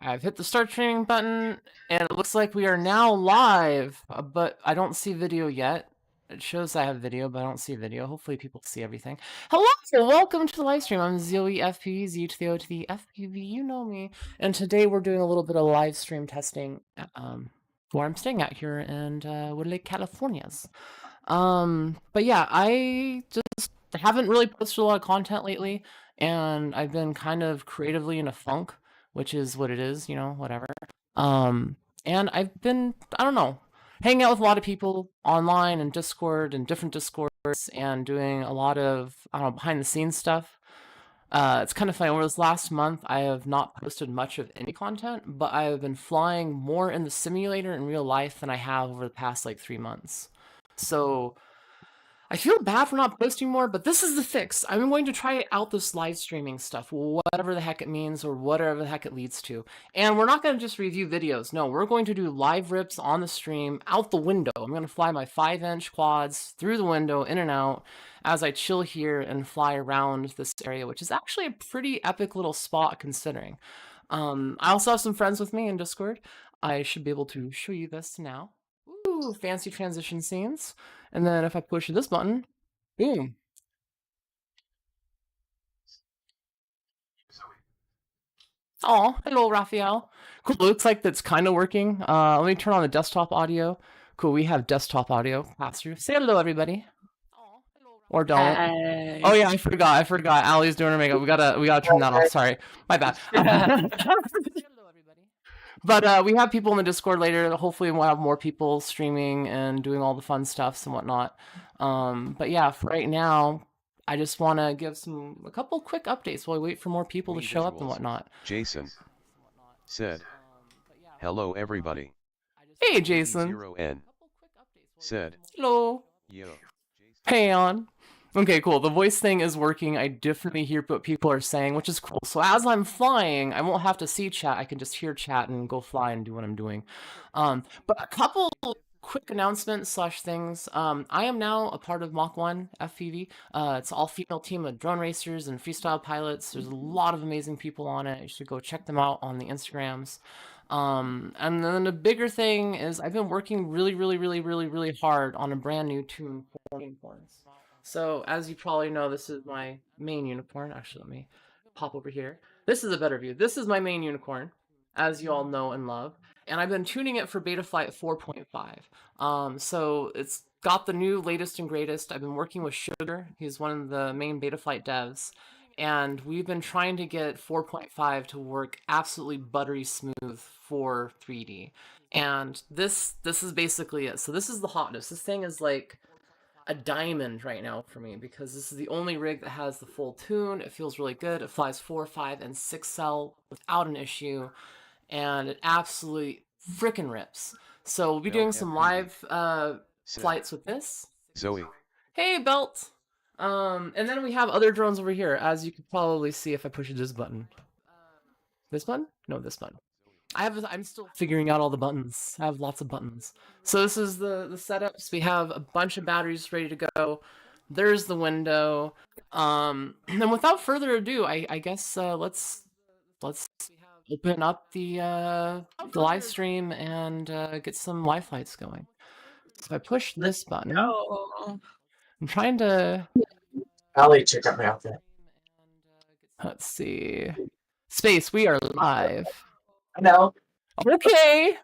I've hit the start streaming button, and it looks like we are now live, but I don't see video yet. It shows I have video, but I don't see video. Hopefully people see everything. Hello, welcome to the live stream. I'm Zoe FPV, Z to the O to the FPV, you know me. And today we're doing a little bit of live stream testing where I'm staying at here in Woodlake, California's. But yeah, I just haven't really posted a lot of content lately, and I've been kind of creatively in a funk, which is what it is, you know, whatever. And I've been, I don't know, hanging out with a lot of people online and Discord and different Discords and doing a lot of, I don't know, behind the scenes stuff. It's kind of funny. Over this last month, I have not posted much of any content, but I have been flying more in the simulator in real life than I have over the past like 3 months. So I feel bad for not posting more, but this is the fix. I'm going to try out this live streaming stuff, whatever the heck it means or whatever the heck it leads to. And we're not going to just review videos. No, we're going to do live rips on the stream out the window. I'm going to fly my 5-inch quads through the window, in and out, as I chill here and fly around this area, which is actually a pretty epic little spot considering. I also have some friends with me in Discord. I should be able to show you this now. Ooh, fancy transition scenes. And then if I push this button, boom. Oh, hello, Raphael. Cool, looks like that's kind of working. Let me turn on the desktop audio. Cool, we have desktop audio pass through. Say hello, everybody. Or don't. Hey. Oh yeah, I forgot. Allie's doing her makeup. We gotta turn that off. Sorry, my bad. But we have people in the Discord later. Hopefully we'll have more people streaming and doing all the fun stuffs and whatnot. But yeah, for right now, I just want to give a couple quick updates while we wait for more people to show up and whatnot. Jason said, hello everybody. Hey Jason. 0N said, hello. Yo. Hey on. Okay, cool. The voice thing is working. I definitely hear what people are saying, which is cool. So as I'm flying, I won't have to see chat. I can just hear chat and go fly and do what I'm doing. But a couple quick announcements / things. I am now a part of Mach 1 FPV. It's an all-female team of drone racers and freestyle pilots. There's a lot of amazing people on it. You should go check them out on the Instagrams. And then the bigger thing is I've been working really hard on a brand new tune for unicorns. So as you probably know, this is my main unicorn. Actually, let me pop over here. This is a better view. This is my main unicorn, as you all know and love. And I've been tuning it for beta flight 4.5. So it's got the new latest and greatest. I've been working with Sugar. He's one of the main beta flight devs. And we've been trying to get 4.5 to work absolutely buttery smooth for 3D. And this is basically it. So this is the hotness. This thing is like a diamond right now for me because this is the only rig that has the full tune. It feels really good. It flies 4, 5, and 6 cell without an issue, and it absolutely frickin' rips. So we'll be doing some live flights with this. Zoe. Hey, Belt. And then we have other drones over here, as you could probably see if I push this button. This button? No, this button. I'm still figuring out all the buttons. I have lots of buttons. So this is the setups. We have a bunch of batteries ready to go. There's the window. And without further ado, I guess let's open up the live stream and get some live flights going. So if I push this button, I'm trying to. Allie, check out my outfit. Let's see. Space, we are live. No. Okay.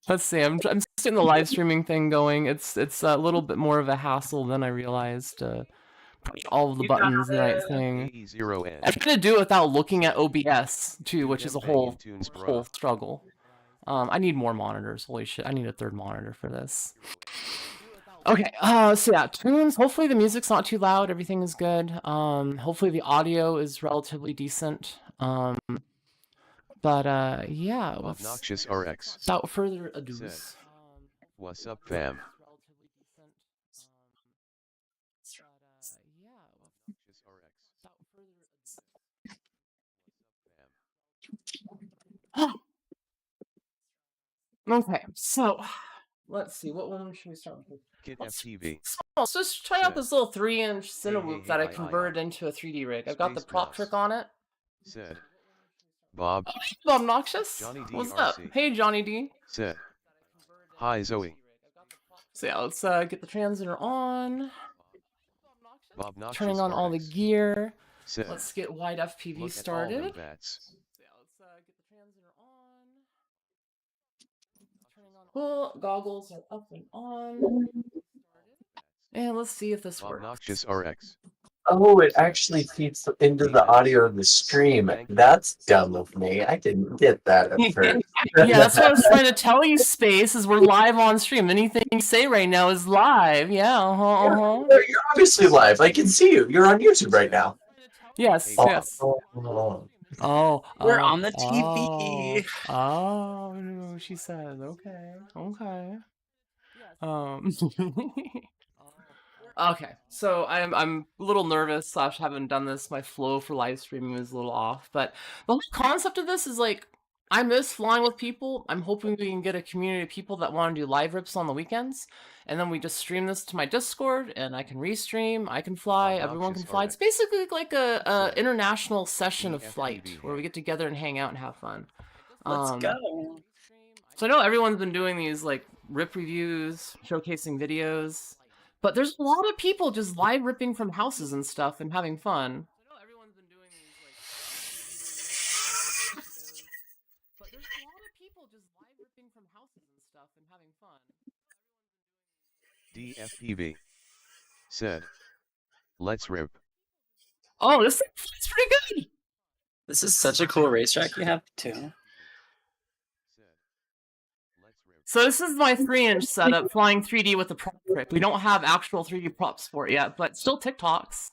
Let's see. I'm getting the live streaming thing going. It's a little bit more of a hassle than I realized. Push all of the buttons the right thing. I'm trying to do it without looking at OBS too, which is a whole struggle. I need more monitors. Holy shit! I need a third monitor for this. Okay, so yeah, tunes. Hopefully the music's not too loud. Everything is good. Hopefully the audio is relatively decent. But yeah. Obnoxious RX. Without further ado. What's up, fam? Okay, so let's see. What one should we start with? Kid FTV. Let's just try out this little 3-inch Cinewoop that I converted into a 3D rig. I've got the prop trick on it. Said. Bob. Oh, hey, Bob Noxious. Johnny D. What's up? RC. Hey, Johnny D. Said. Hi Zoe. So yeah, let's get the transitor on. Bob Noxious Turning on all the RX. gear. Said. Let's get wide FPV Look started. at all them bats. So yeah, let's get the transitor on. Turning on cool. Goggles are up and on. And let's see if this Bob works. Noxious RX. Oh, it actually feeds into the audio of the stream. That's dumb of me. I didn't get that at first. Yeah, that's what I was trying to tell you, Space, is we're live on stream. Anything you say right now is live. Yeah, You're obviously live. I can see you. You're on YouTube right now. Yes, Oh, yes. oh. We're on the TV. Oh, she said, okay, okay. Okay, so I'm a little nervous / haven't done this. My flow for live streaming is a little off, but the whole concept of this is like, I miss flying with people. I'm hoping we can get a community of people that want to do live rips on the weekends, and then we just stream this to my Discord, and I can restream. I can fly. Everyone can fly. It's basically like a international session of flight where we get together and hang out and have fun. Let's go. So I know everyone's been doing these like rip reviews, showcasing videos, but there's a lot of people just live ripping from houses and stuff and having fun. DFPV. Said. Let's rip. Oh, this is pretty good. This is such a cool racetrack you have too. So this is my 3-inch setup, flying 3D with the prop rip. We don't have actual 3D props for it yet, but still TikToks.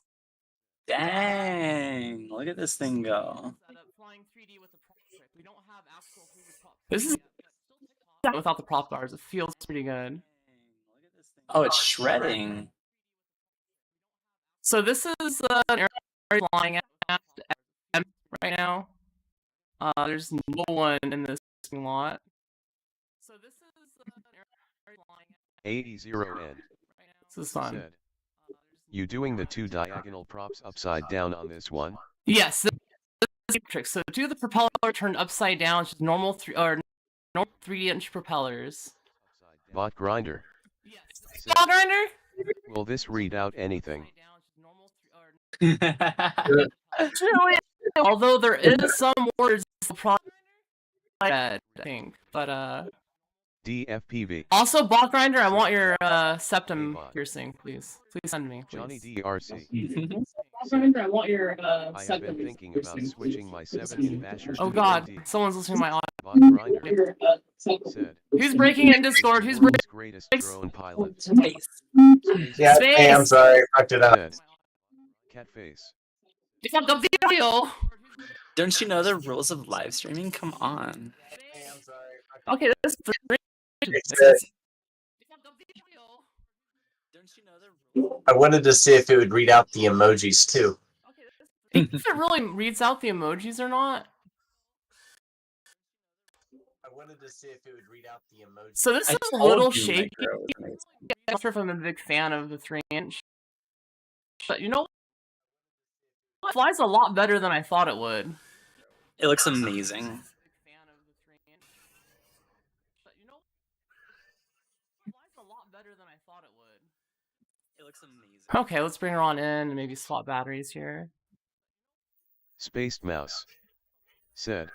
Dang, look at this thing go. This is without the prop bars. It feels pretty good. Oh, it's shredding. So this is an air flying at right now. There's no one in this lot. So this is an air flying 80N. This is fun. Said. You doing the 2 diagonal props upside down on this one? Yes, this is the trick. So do the propeller turned upside down, just normal 3-inch propellers. Bot grinder. Yes. Bot grinder? Will this read out anything? Although there is some words I think, but DFPV. Also, bot grinder, I want your septum piercing, please. Please send me, please. Johnny DRC. Bot grinder, I want your I have been thinking about switching my 7th basher. Oh God, someone's listening to my audio. Bot grinder. Said. Who's breaking in Discord? Who's breaking? Greatest drone pilot. Yeah, Space. hey, I'm sorry. I fucked it up. Said. Catface. The video. Don't you know the rules of live streaming? Come on. Hey, I'm sorry. Okay, this is Don't you know the rules? I wanted to see if it would read out the emojis too. if it really reads out the emojis or not. I wanted to see if it would read out the emojis. So this I is a told little you, shaky. Micro was amazing. I'm not sure if I'm a big fan of the 3-inch, but you know, it flies a lot better than I thought it would. It looks amazing. It looks amazing. Okay, let's bring her on in and maybe swap batteries here. Spaced mouse. Said.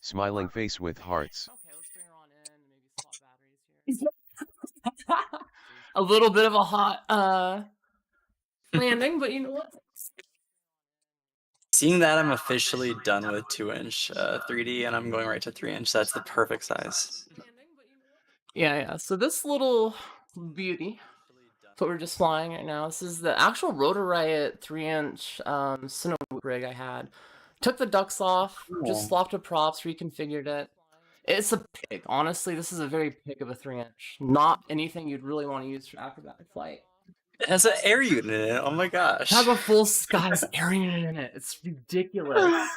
Smiling face with hearts. Okay, let's bring her on in and maybe swap batteries here. A little bit of a hot landing, but you know what? Seeing that, I'm officially done with 2-inch 3D, and I'm going right to 3-inch. That's the perfect size. Yeah. So this little beauty, what we're just flying right now, this is the actual Rotor Riot 3-inch Cinewoop rig I had. Took the ducts off, just swapped the props, reconfigured it. It's a pig. Honestly, this is a very pig of a 3-inch. Not anything you'd really want to use for acrobatic flight. It has an air unit in it. Oh my gosh. It has a full Skies air unit in it. It's ridiculous.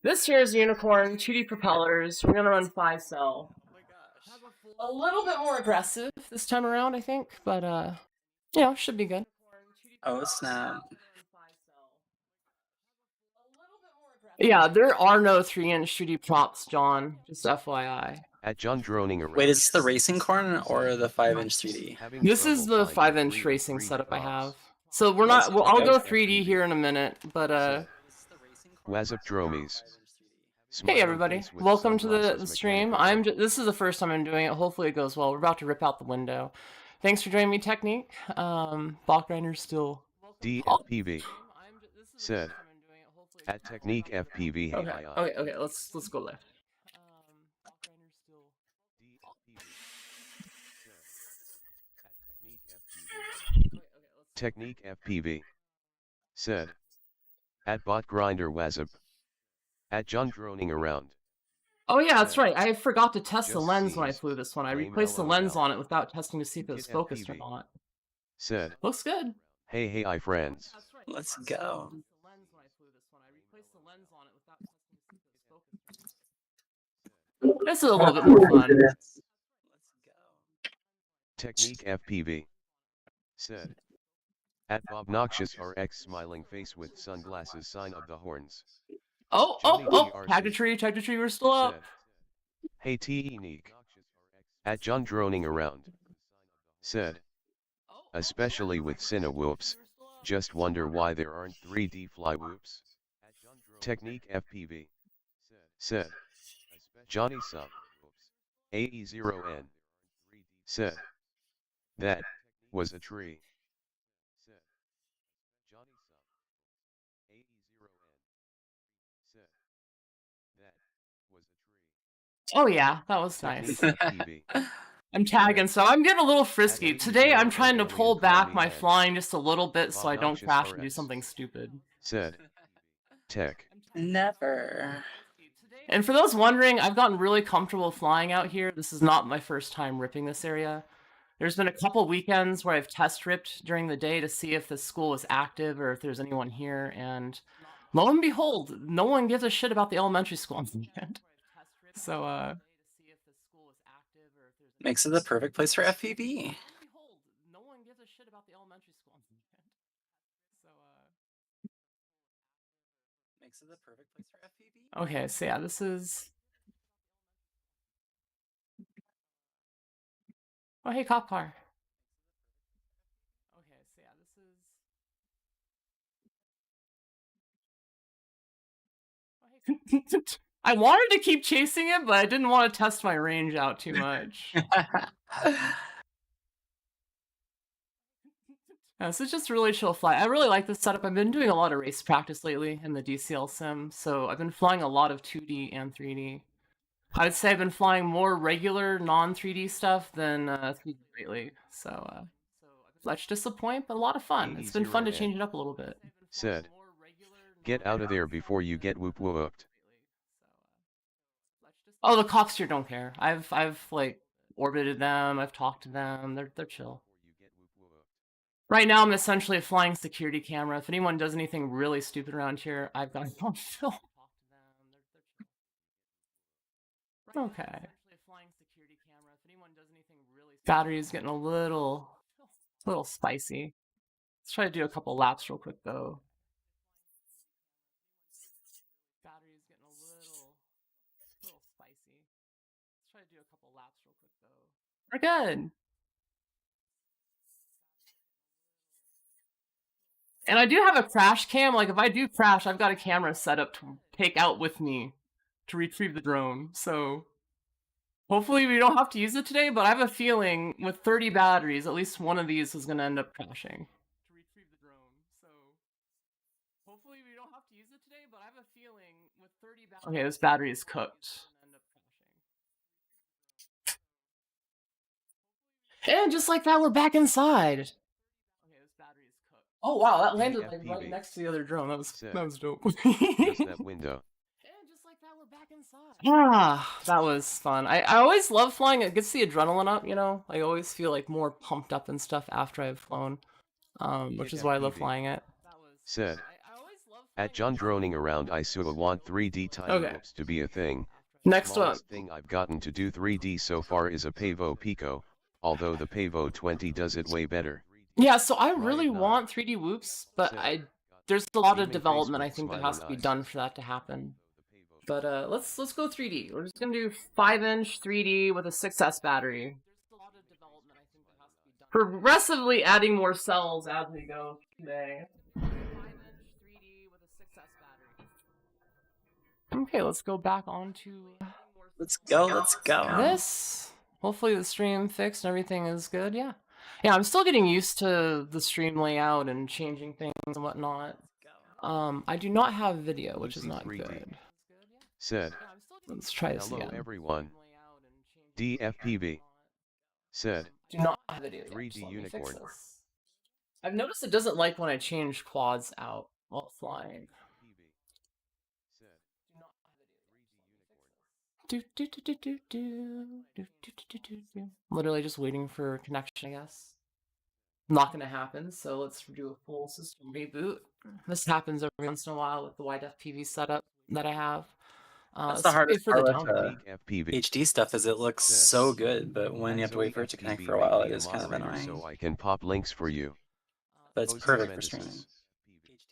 This here is Unicorn, 2D propellers. We're gonna run 5-cell. A little bit more aggressive this time around, I think, but you know, should be good. Oh snap. Yeah, there are no 3-inch 3D props, John. Just FYI. At John droning around. Wait, is this the racing corn or the 5-inch 3D? Having This is trouble the finding 5-inch 3D racing 3D setup I props. have. So we're not. Well, I'll go 3D here in a minute, but Wazzup dromies. Hey everybody, welcome to the stream. This is the first time I'm doing it. Hopefully it goes well. We're about to rip out the window. Thanks for joining me, Technique. Bachreiner's still DFPV said at Technique FPV. Okay. Let's go left. Technique FPV said at Bot Grinder Wazzup at John droning around. Oh yeah, that's right. I forgot to test the lens when I flew this one. I replaced the lens on it without testing to see if it was focused or not. Said looks good. Hey hi friends. Let's go. This is a little bit more fun. Technique FPV said at Bob Noxious RX smiling face with sunglasses sign of the horns. Oh, tag a tree, we're still up. Hey T-Unique. At John droning around. Said. Especially with Cine whoops, just wonder why there aren't 3D fly whoops. Technique FPV. Said. Johnny Sub. AE0N. Said. That was a tree. Oh yeah, that was nice. I'm tagging, so I'm getting a little frisky. Today I'm trying to pull back my flying just a little bit so I don't crash and do something stupid. Said. Tech. Never. And for those wondering, I've gotten really comfortable flying out here. This is not my first time ripping this area. There's been a couple weekends where I've test ripped during the day to see if the school was active or if there's anyone here, and lo and behold, no one gives a shit about the elementary school on the weekend. So, makes it the perfect place for FPV. No one gives a shit about the elementary school on the weekend. So, makes it the perfect place for FPV. Okay, so yeah, this is. Oh, hey, cop car. Okay, so yeah, this is. I wanted to keep chasing it, but I didn't want to test my range out too much. This is just a really chill fly. I really like this setup. I've been doing a lot of race practice lately in the DCL sim, so I've been flying a lot of 2D and 3D. I would say I've been flying more regular non-3D stuff than 3D lately, so let's disappoint, but a lot of fun. It's been fun to change it up a little bit. Said. Get out of there before you get whooped. Oh, the cops here don't care. I've like orbited them. I've talked to them. They're chill. Right now, I'm essentially a flying security camera. If anyone does anything really stupid around here, I've got it on film. Okay. Battery's getting a little spicy. Let's try to do a couple laps real quick though. Battery's getting a little spicy. Let's try to do a couple laps real quick though. We're good. And I do have a crash cam. Like if I do crash, I've got a camera set up to take out with me to retrieve the drone. So hopefully we don't have to use it today, but I have a feeling with 30 batteries, at least one of these is going to end up crashing. To retrieve the drone. So hopefully we don't have to use it today, but I have a feeling with 30 batteries. Okay, this battery is cooked. And just like that, we're back inside. Oh wow, that landed like right next to the other drone. That was dope. Just that window. And just like that, we're back inside. Ah, that was fun. I always love flying. It gets the adrenaline up, you know. I always feel like more pumped up and stuff after I've flown, which is why I love flying it. Said. At John droning around, I so want 3D time whoops to be a thing. Next one. Thing I've gotten to do 3D so far is a Pavo Pico, although the Pavo 20 does it way better. Yeah, so I really want 3D whoops, but there's a lot of Beaming face development I with think that has to be smiling eyes. done for that to happen. But let's go 3D. We're just gonna do 5-inch 3D with a 6S battery. Progressively adding more cells as we go today. 5-inch 3D with a 6S battery. Okay, let's go back onto Let's go. this. Hopefully the stream fixed and everything is good. Yeah, I'm still getting used to the stream layout and changing things and whatnot. I do not have video, which is not 3D. good. Said. Let's try this Hello again. everyone. DFPV. Said. Do not have video yet. 3D Just let me fix unicorn. this. I've noticed it doesn't like when I change quads out while flying. Literally just waiting for connection, I guess. Not gonna happen, so let's do a full system reboot. This happens every once in a while with the wide FPV setup that I have. That's the hardest for the part with download. FPV. HD stuff is it looks so good, but when you have to wait for it to connect for a while, it is kind of annoying. So I can pop links for you. But it's Jose perfect for Mendes streaming.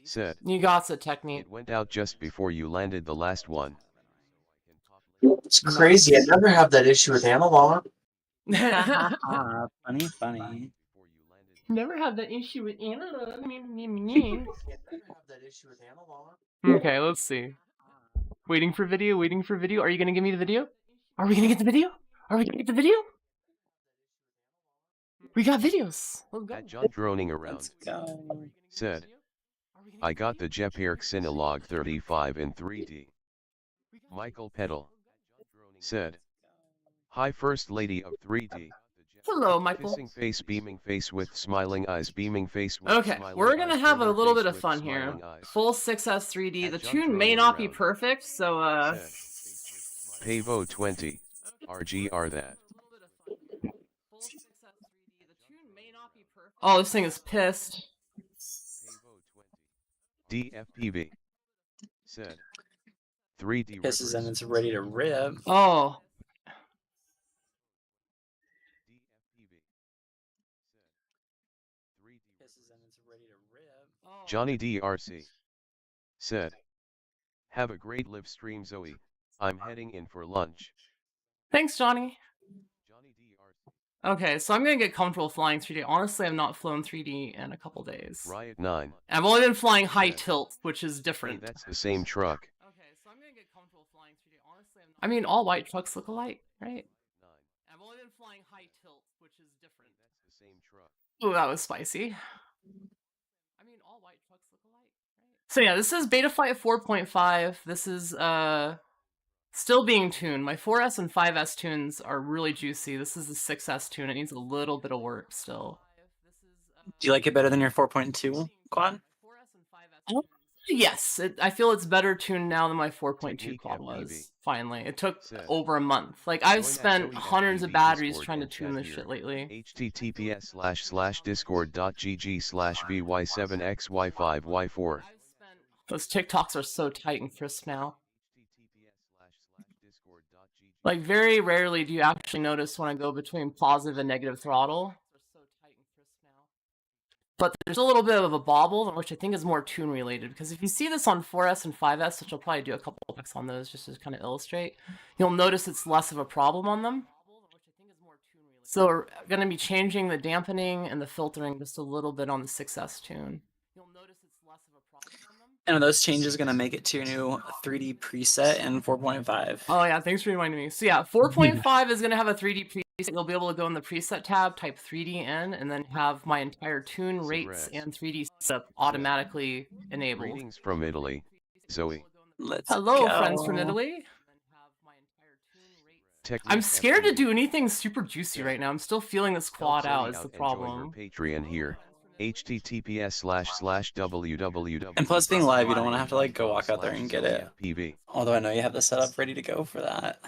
Said. You got the technique. It went out just before you landed the last one. It's crazy. I never have that issue with analog. Funny. Never had that issue with analog. Okay, let's see. Waiting for video. Are you gonna give me the video? Are we gonna get the video? We got videos. Let's go. At John droning around. Let's go. Said. I got the Jep Erickson Log 35 in 3D. Michael Petal. Said. Hi First Lady of 3D. Hello, Michael. Kissing face, beaming face with smiling eyes, beaming face with Okay, smiling we're gonna eyes, have a burning little face bit of with fun here. smiling eyes. Full 6S 3D. The At John tune may droning not be around. perfect, so Said. Pavo 20. RGR that. Oh, this thing is pissed. DFPV. Said. 3D Pisses and rippers. it's ready to rip. Oh. Johnny DRC. Said. Have a great live stream Zoe. I'm heading in for lunch. Thanks, Johnny. Johnny DRC. Okay, so I'm gonna get comfortable flying 3D. Honestly, I've not flown 3D in a couple days. Riot 9. I've only been flying high Yeah. tilt, which is Hey, different. that's the same truck. Okay, so I'm gonna get comfortable flying 3D. Honestly, I mean, all white trucks look alike, right? 9. I've only been flying high tilt, which is different. That's the same truck. Ooh, that was spicy. I mean, all white trucks look alike, right? So yeah, this is Beta Flight 4.5. This is still being tuned. My 4S and 5S tunes are really juicy. This is the 6S tune. It needs a little bit of work still. Do you like it better than your 4.2 quad? Yes, I feel it's better tuned now than my 4.2 Technique quad FPV. was. Finally, it took Said. over a month. Like I've Join at spent Zoe hundreds of FPV batteries Discord trying to and tune chat this here. shit lately. https://discord.gg/vy7xy5y4. Those TikToks are so tight and crisp now. Like very rarely do you actually notice when I go between positive and negative throttle. But there's a little bit of a bobble, which I think is more tune related. Because if you see this on 4S and 5S, which I'll probably do a couple of on those just to kind of illustrate, you'll notice it's less of a problem on them. So we're going to be changing the dampening and the filtering just a little bit on the 6S tune. And are those changes going to make it to your new 3D preset in 4.5? Oh yeah, thanks for reminding me. So yeah, 4.5 is going to have a 3D preset. You'll be able to go in the preset tab, type 3D in, and then have my entire tune, rates, and 3D setup automatically enabled. Greetings from Italy, Zoe. Let's Hello, go. friends from Italy. Technique I'm scared to FPV. do anything super juicy right now. I'm still feeling this quad Help out Zoe is the and join her problem. Patreon here. https://www. And plus being live, you don't want to have to like go walk out there and get it. PV. Although I know you have the setup ready to go for that.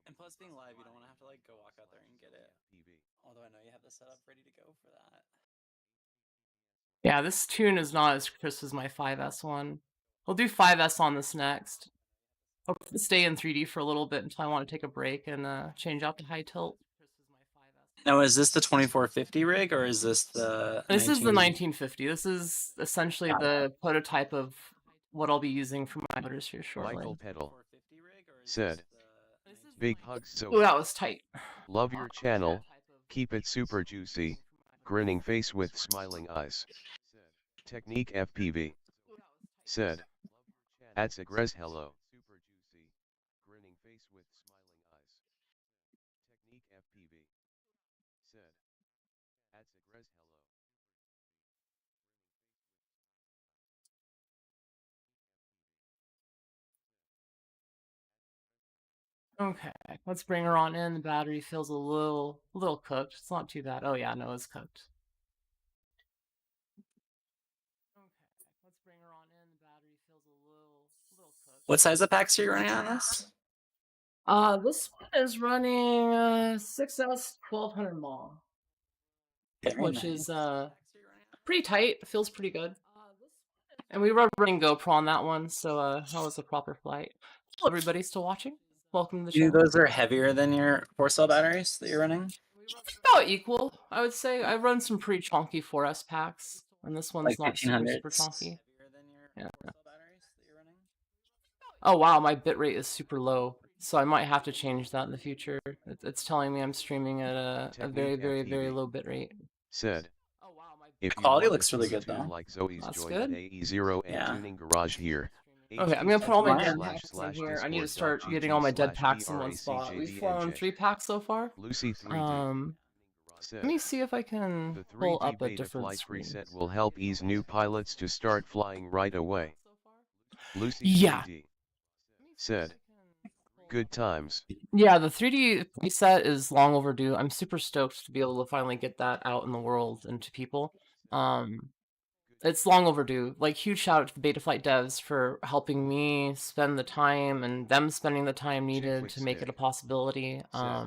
And plus being live, you don't want to have to like go walk out there and get it. Although I know you have the setup ready to go for that. Yeah, this tune is not as crisp as my 5S one. We'll do 5S on this next. I'll stay in 3D for a little bit until I want to take a break and change out to high tilt. Now, is this the 2450 rig or is this the? This is the 19... 1950. This is essentially Got the prototype of what I'll be using for my motors here shortly. Michael Peddle said, "Big hugs, Oh, so that was tight. love your channel. Keep it super juicy. Grinning face with smiling eyes." Technique FPV said, "Atsigres hello. Grinning face with smiling eyes." Technique FPV said, "Atsigres hello." Okay, let's bring her on in. The battery feels a little cooked. It's not too bad. Oh yeah, no, it's cooked. Okay, let's bring her on in. The battery feels a little cooked. What size of packs are you running on this? This one is running 6S 1200 mAh, Very which nice. is pretty tight. It feels pretty good. And we were running GoPro on that one, so that was a proper flight. Hello, everybody still watching? Welcome to the channel. Those are heavier than your 4-cell batteries that you're running? About equal, I would say. I run some pretty chunky 4S packs, and this one's Like not super 1500s? chunky. Yeah. Oh wow, my bitrate is super low, so I might have to change that in the future. It's telling me I'm streaming at a very, very, very low bitrate. Said, "If you Quality want looks to really see a good, though. tune like Zoe's, That's join good. the AE0 and Yeah. Tuning Garage here." Okay, I'm gonna put all my dead Mine. packs in here. I need to start getting all my dead packs in one spot. We've flown 3 packs so far. Lucy 3D Let me see if I can "The pull 3D up a beta different flight screen. preset will help ease new pilots to start flying right away." Lucy Yeah. 3D said, "Good times." Yeah, the 3D preset is long overdue. I'm super stoked to be able to finally get that out in the world and to people. It's long overdue. Like, huge shout out to the Betaflight devs for helping me spend the time and them spending the time needed to make it a possibility. "I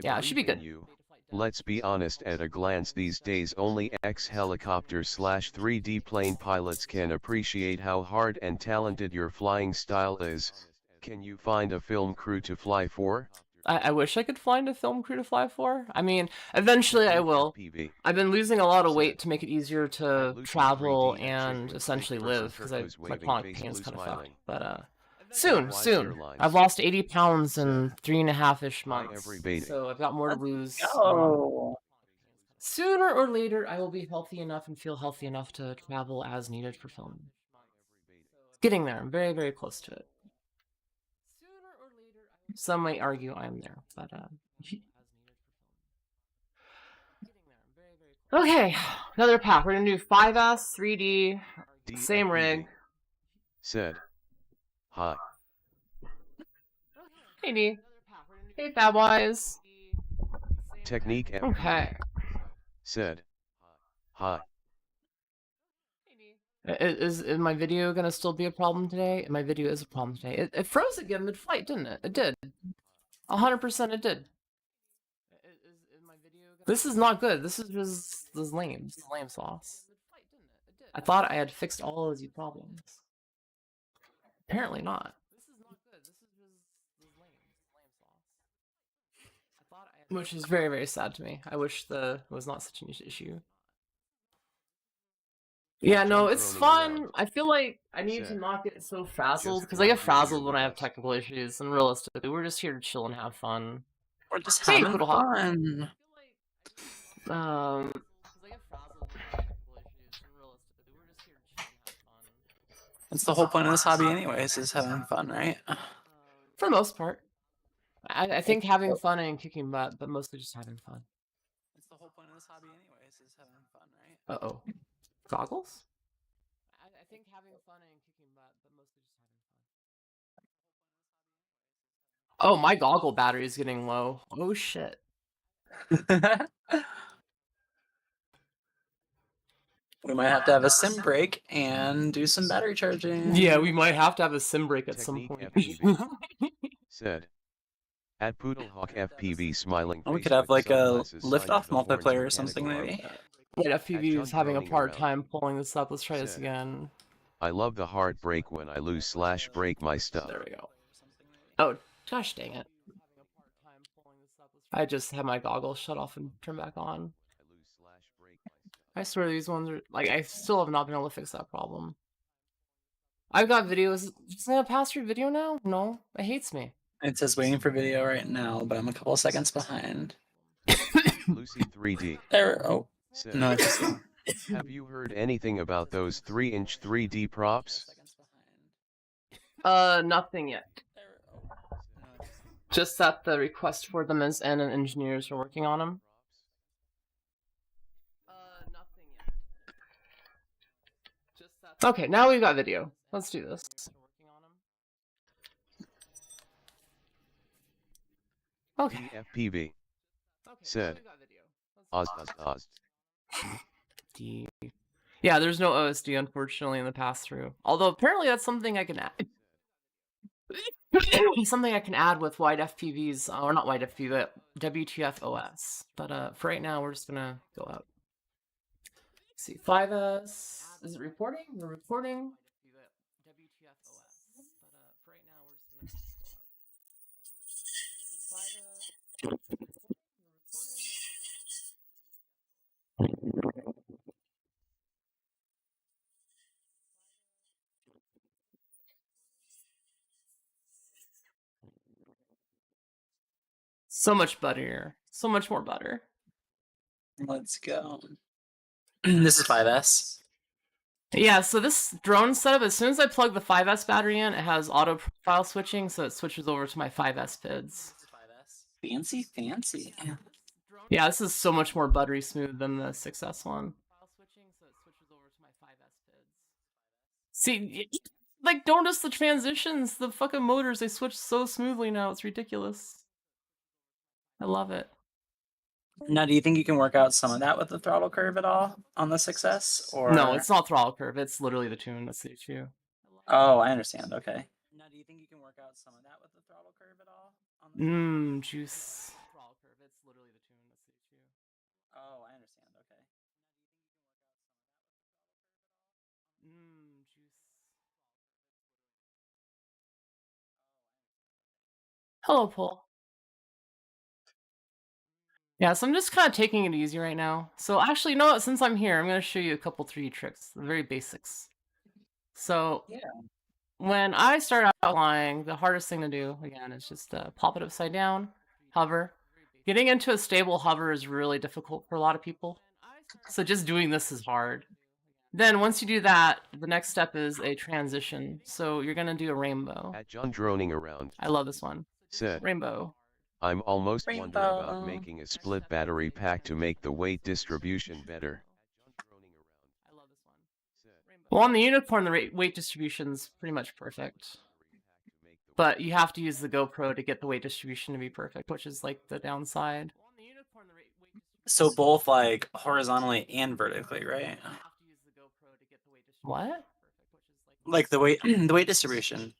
Yeah, it should be believe in good. you. Let's be honest, at a glance these days only ex-helicopter/3D plane pilots can appreciate how hard and talented your flying style is. Can you find a film crew to fly for?" I wish I could find a film crew to fly for. I mean, eventually I will. FPV I've been losing a lot of weight said, to make it easier to Lucy travel 3D and and chick with essentially fake live, person because my waving chronic face pain is blue kind of fucked. smiling. But Soon. soon. I've lost 80 pounds in 3.5-ish months, every beta. so I've got more to lose. Oh. Sooner or later, I will be healthy enough and feel healthy enough to travel as needed for filming. Getting there. I'm very, very close to it. Some might argue I'm there, but okay, another pack. We're gonna do 5S, 3D, same rig. Said, "Hi." Hey D. Hey Fabwise. Technique FPV Okay. said, "Hi." Is my video gonna still be a problem today? My video is a problem today. It froze again mid-flight, didn't it? It did. 100% it did. This is not good. This is just lame. This is lame sauce. I thought I had fixed all of these problems. Apparently not. Which is very, very sad to me. I wish it was not such an issue. Yeah, no, it's fun. I feel like I need to not get so frazzled, because I get frazzled when I have technical issues, and realistically, we're just here to chill and have fun. We're just Hey, having Poodle Hop. fun. That's the whole point of this hobby anyways, is having fun, right? For the most part. I think having fun and kicking butt, but mostly just having fun. That's the whole point of this hobby anyways, is having fun, right? Uh-oh. Goggles? I think having fun and kicking butt, but mostly just having fun. Oh, my goggle battery is getting low. Oh, shit. We might have to have a sim break and do some battery charging. Yeah, we might have to have a sim break at some point. FPV said, "At Poodlehawk FPV smiling." We could have like a Liftoff multiplayer or something, maybe. Wait, FPV is having a hard time pulling this up. Let's try this again. "I love the heartbreak when I lose/break my stuff." There we go. Oh, gosh dang it. I just had my goggles shut off and turn back on. I swear these ones are like, I still have not been able to fix that problem. I've got videos. Is that a pass through video now? No, it hates me. It says waiting for video right now, but I'm a couple seconds behind. Lucy 3D. There. Oh said, no. It's just, have you heard anything about those 3-inch 3D props? Nothing yet. Just that the request for them is in and engineers are working on them. Nothing yet. Okay, now we've got video. Let's do this. Okay. FPV. Said. Oz. Yeah, there's no OSD unfortunately in the pass-through. Although apparently that's something I can add. Something I can add with wide FPVs, or not wide FPV, but WTF OS. But for right now, we're just gonna go out. Let's see, 5S. Is it reporting? We're reporting. WTF OS. But for right now, we're just gonna go out. 5S. So much butterier. So much more butter. let's go. This is 5S. Yeah, so this drone setup, as soon as I plug the 5S battery in, it has auto profile switching, so it switches over to my 5S PIDs. Fancy. Yeah, this is so much more buttery smooth than the 6S one. See, like, don't notice the transitions. The fucking motors, they switch so smoothly now. It's ridiculous. I love it. Now, do you think you can work out some of that with the throttle curve at all on the 6S? Or No, it's not throttle curve. It's literally the tune. That's the issue. Oh, I understand. Okay. Now, do you think you can work out some of that with the throttle curve at all? Juice. It's literally the tune. That's the issue. Oh, I understand. Okay. Juice. Hello, Paul. Yeah, so I'm just kind of taking it easy right now. So actually, you know what? Since I'm here, I'm going to show you a couple 3D tricks, the very basics. So Yeah. when I start out flying, the hardest thing to do, again, is just pop it upside down, hover. Getting into a stable hover is really difficult for a lot of people. So just doing this is hard. Then once you do that, the next step is a transition. So you're going to do a rainbow. At John droning around. I love this one. Said. Rainbow. I'm almost wondering about making a split battery pack to make the weight distribution better. Well, on the Unicorn, the weight distribution's pretty much perfect. But you have to use the GoPro to get the weight distribution to be perfect, which is like the downside. So both like horizontally and vertically, right? What? Like the weight the weight distribution.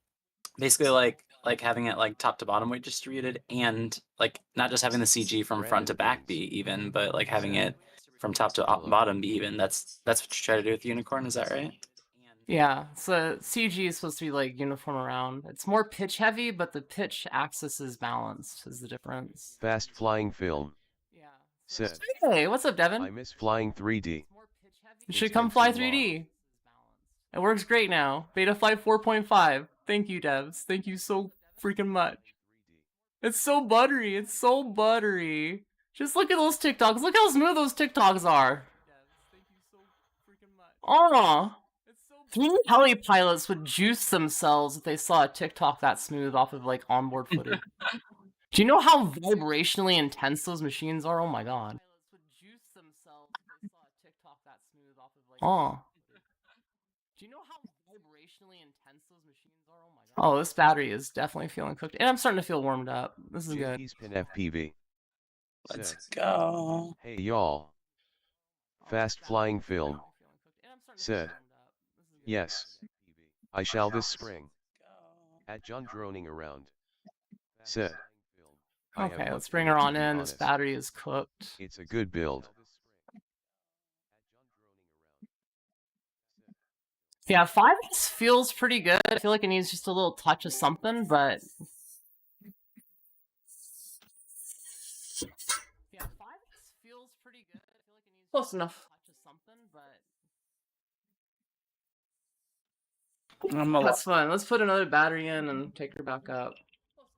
Basically like having it like top to bottom weight distributed, and like not just having the CG from front to back be even, but like having it from top to bottom be even. That's what you try to do with Unicorn, is that right? Yeah, so CG is supposed to be like uniform around. It's more pitch heavy, but the pitch axis is balanced, is the difference. Fast flying film. Yeah. Said. Hey, what's up, Devin? I miss flying 3D. You should come fly 3D. It works great now. Beta Flight 4.5. Thank you, devs. Thank you so freaking much. It's so buttery. It's so buttery. Just look at those TikToks. Look how smooth those TikToks are. Aw. 3D heli pilots would juice themselves if they saw a TikTok that smooth off of like onboard footage. Do you know how vibrationally intense those machines are? Oh my god. Oh. Do you know how vibrationally intense those machines are? Oh my god. Oh, this battery is definitely feeling cooked. And I'm starting to feel warmed up. This is good. Pin FPV. Let's go. Hey y'all. Fast flying film. Said. Yes. I shall this spring. At John droning around. Said. Okay, let's bring her on in. This battery is cooked. It's a good build. Yeah, 5S feels pretty good. I feel like it needs just a little touch of something, but Close enough. That's fun. Let's put another battery in and take her back up.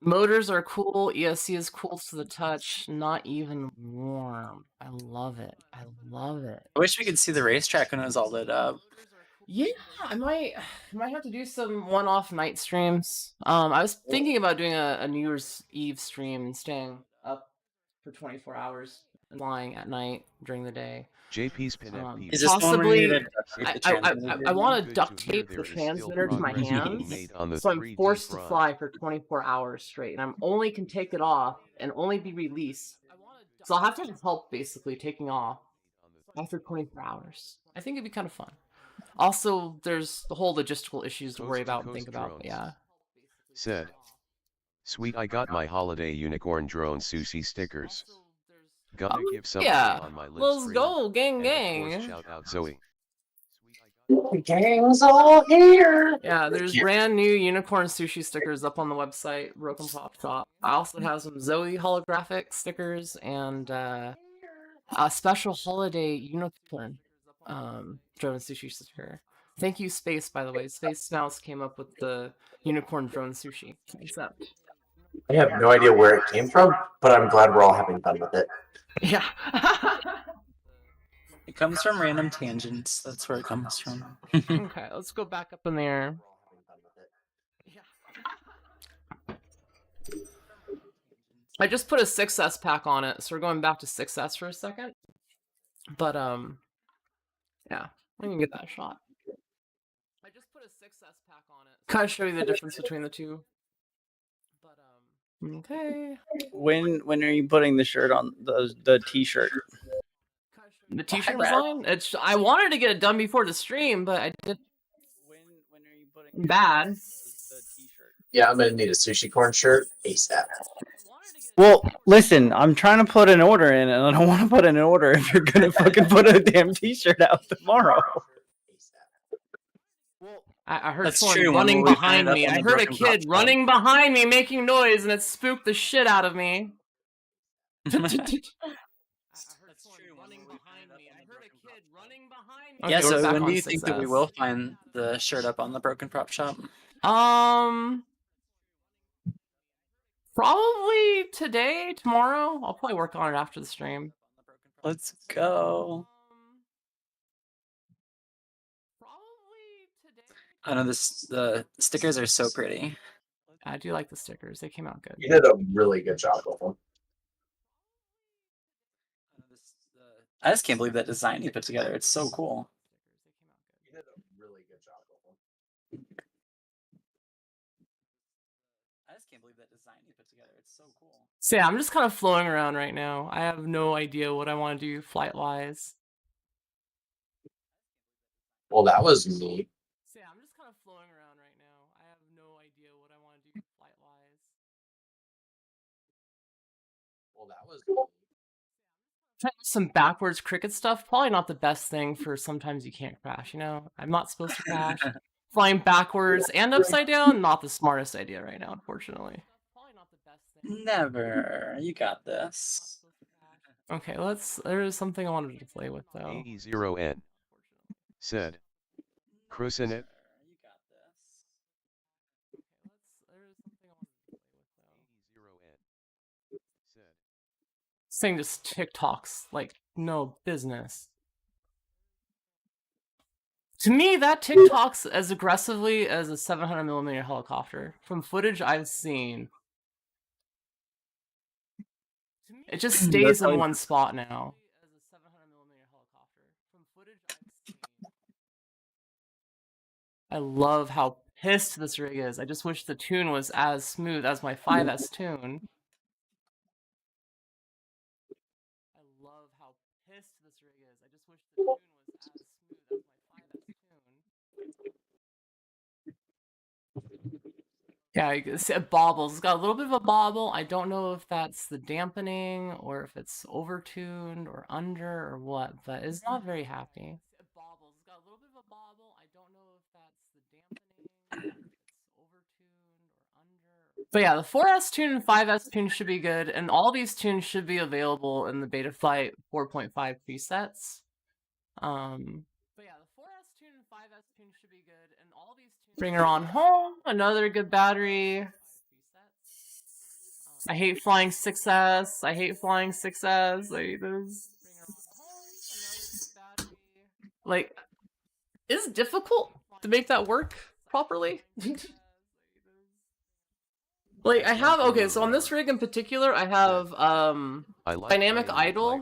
Motors are cool. ESC is cool to the touch. Not even warm. I love it. I love it. I wish we could see the racetrack when it was all lit up. Yeah, I might have to do some one-off night streams. I was thinking about doing a New Year's Eve stream and staying up for 24 hours and flying at night during the day. JP's pin Is this the one where you need Possibly, to duct tape the transmitter? I want to Good duct to hear tape the there is still transmitter to my progress being hands, made on the so I'm 3D forced to front. fly for 24 hours straight, and I'm only can take it off and only be released. So I'll have to have help basically taking off after 24 hours. I think it'd be kind of fun. Also, there's the whole logistical issues to worry about and think about. But yeah. Said, sweet, I got my holiday unicorn drone sushi stickers. Gotta give something Yeah, on my list. let's go, gang, And of course, gang. shout out Zoe. Gang's all here. Yeah, there's brand new unicorn sushi stickers up on the website, brokenprop.shop. I also have some Zoe holographic stickers and a special holiday unicorn drone sushi sticker. Thank you, Space, by the way. Space Mouse came up with the unicorn drone sushi. Thanks up. I have no idea where it came from, but I'm glad we're all having fun with it. Yeah. It comes from random tangents. That's where it comes from. Okay, let's go back up in there. I just put a 6S pack on it, so we're going back to 6S for a second. But yeah, we can get that shot. I just put a 6S pack on it. Kind of show you the difference between the two. But okay. When are you putting the shirt on the t-shirt? The t-shirt design? I wanted to get it done before the stream, but I did. When are you putting Bad. the t-shirt? Yeah, I'm gonna need a sushi corn shirt ASAP. Well, listen, I'm trying to put an order in, and I don't want to put in an order if you're gonna fucking put a damn t-shirt out tomorrow. I heard That's someone true, running when we behind ended me. up on I the heard a broken prop kid shop. running behind me making noise, and it spooked the shit out of me. Okay, Yeah, we're so back when on do you think that we 6S. will find the shirt up on the broken prop shop? Probably today, tomorrow. I'll probably work on it after the stream. Let's go. I know the stickers are so pretty. I do like the stickers. They came out good. You did a really good job with them. I just can't believe that design you put together. It's so cool. You did a really good job with them. I just can't believe that design you put together. It's so cool. So yeah, I'm just kind of floating around right now. I have no idea what I want to do flight-wise. Well, that was neat. So yeah, I'm just kind of floating around right now. I have no idea what I want to do flight-wise. Well, that was. Trying to do some backwards cricket stuff. Probably not the best thing for sometimes you can't crash, you know? I'm not supposed to crash. Flying backwards and upside down, not the smartest idea right now, unfortunately. Never. You got this. Okay, there's something I wanted to play with though. AE0N said, Cruisin' it. You got this. Saying just TikToks like no business. To me, that TikToks as aggressively as a 700mm helicopter from footage I've seen. It just stays in one spot now. I love how pissed this rig is. I just wish the tune was as smooth as my 5S tune. I love how pissed this rig is. I just wish the tune was as smooth as my 5S tune. Yeah, it bobbles. It's got a little bit of a bobble. I don't know if that's the dampening or if it's overtuned or under or what, but it's not very happy. It bobbles. It's got a little bit of a bobble. I don't know if that's the dampening or if it's overtuned or under. But yeah, the 4S tune and 5S tune should be good, and all these tunes should be available in the Betaflight 4.5 presets. But yeah, the 4S tune and 5S tune should be good, and all these tunes. Bring Her On Home, another good battery. I hate flying 6S. I hate flying 6S. I hate this. Like, it's difficult to make that work properly. Like, I have, okay, so on this rig in particular, I have dynamic idle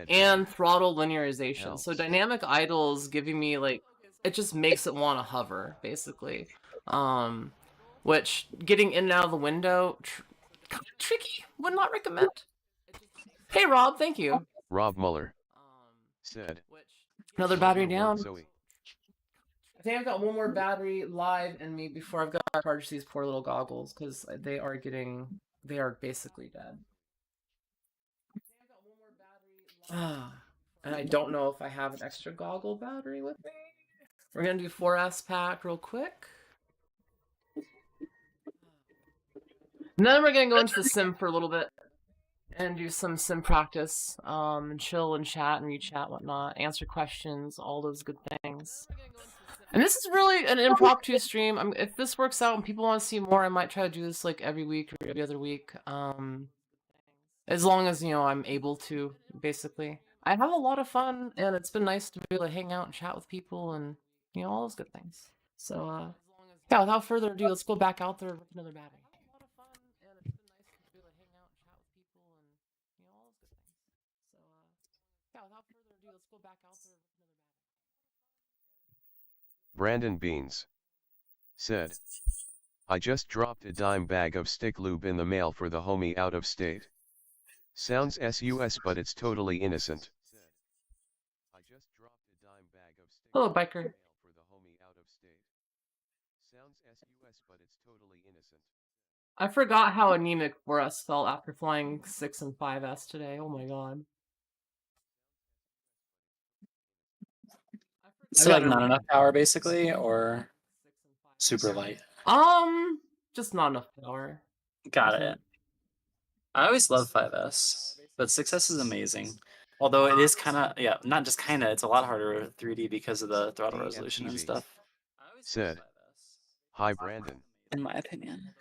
and throttle linearization. So dynamic idle is giving me, like, it just makes it want to hover, basically. Which, getting in and out of the window, kind of tricky. Would not recommend. Hey, Rob, thank you. Rob Muller said. Another battery down. I think I've got one more battery live in me before I've got to charge these poor little goggles, because they are basically dead. And I don't know if I have an extra goggle battery with me. We're going to do 4S pack real quick. And then we're going to go into the sim for a little bit and do some sim practice, and chill and chat and rechat, whatnot, answer questions, all those good things. And this is really an impromptu stream. If this works out and people want to see more, I might try to do this like every week or every other week. As long as, I'm able to, basically. I have a lot of fun, and it's been nice to be able to hang out and chat with people and, all those good things. So, yeah, without further ado, let's go back out there and rip another battery. Brandon Beans said, I just dropped a dime bag of stick lube in the mail for the homie out of state. Sounds sus, but it's totally innocent. Hello, biker. I forgot how anemic 4S felt after flying 6 and 5S today. Oh my god. So like not enough power basically, or super light? Just not enough power. Got it. I always love 5S, but 6S is amazing. Although it is kind of, not just kind of, it's a lot harder with 3D because of the throttle resolution and stuff. Said, hi Brandon. In my opinion.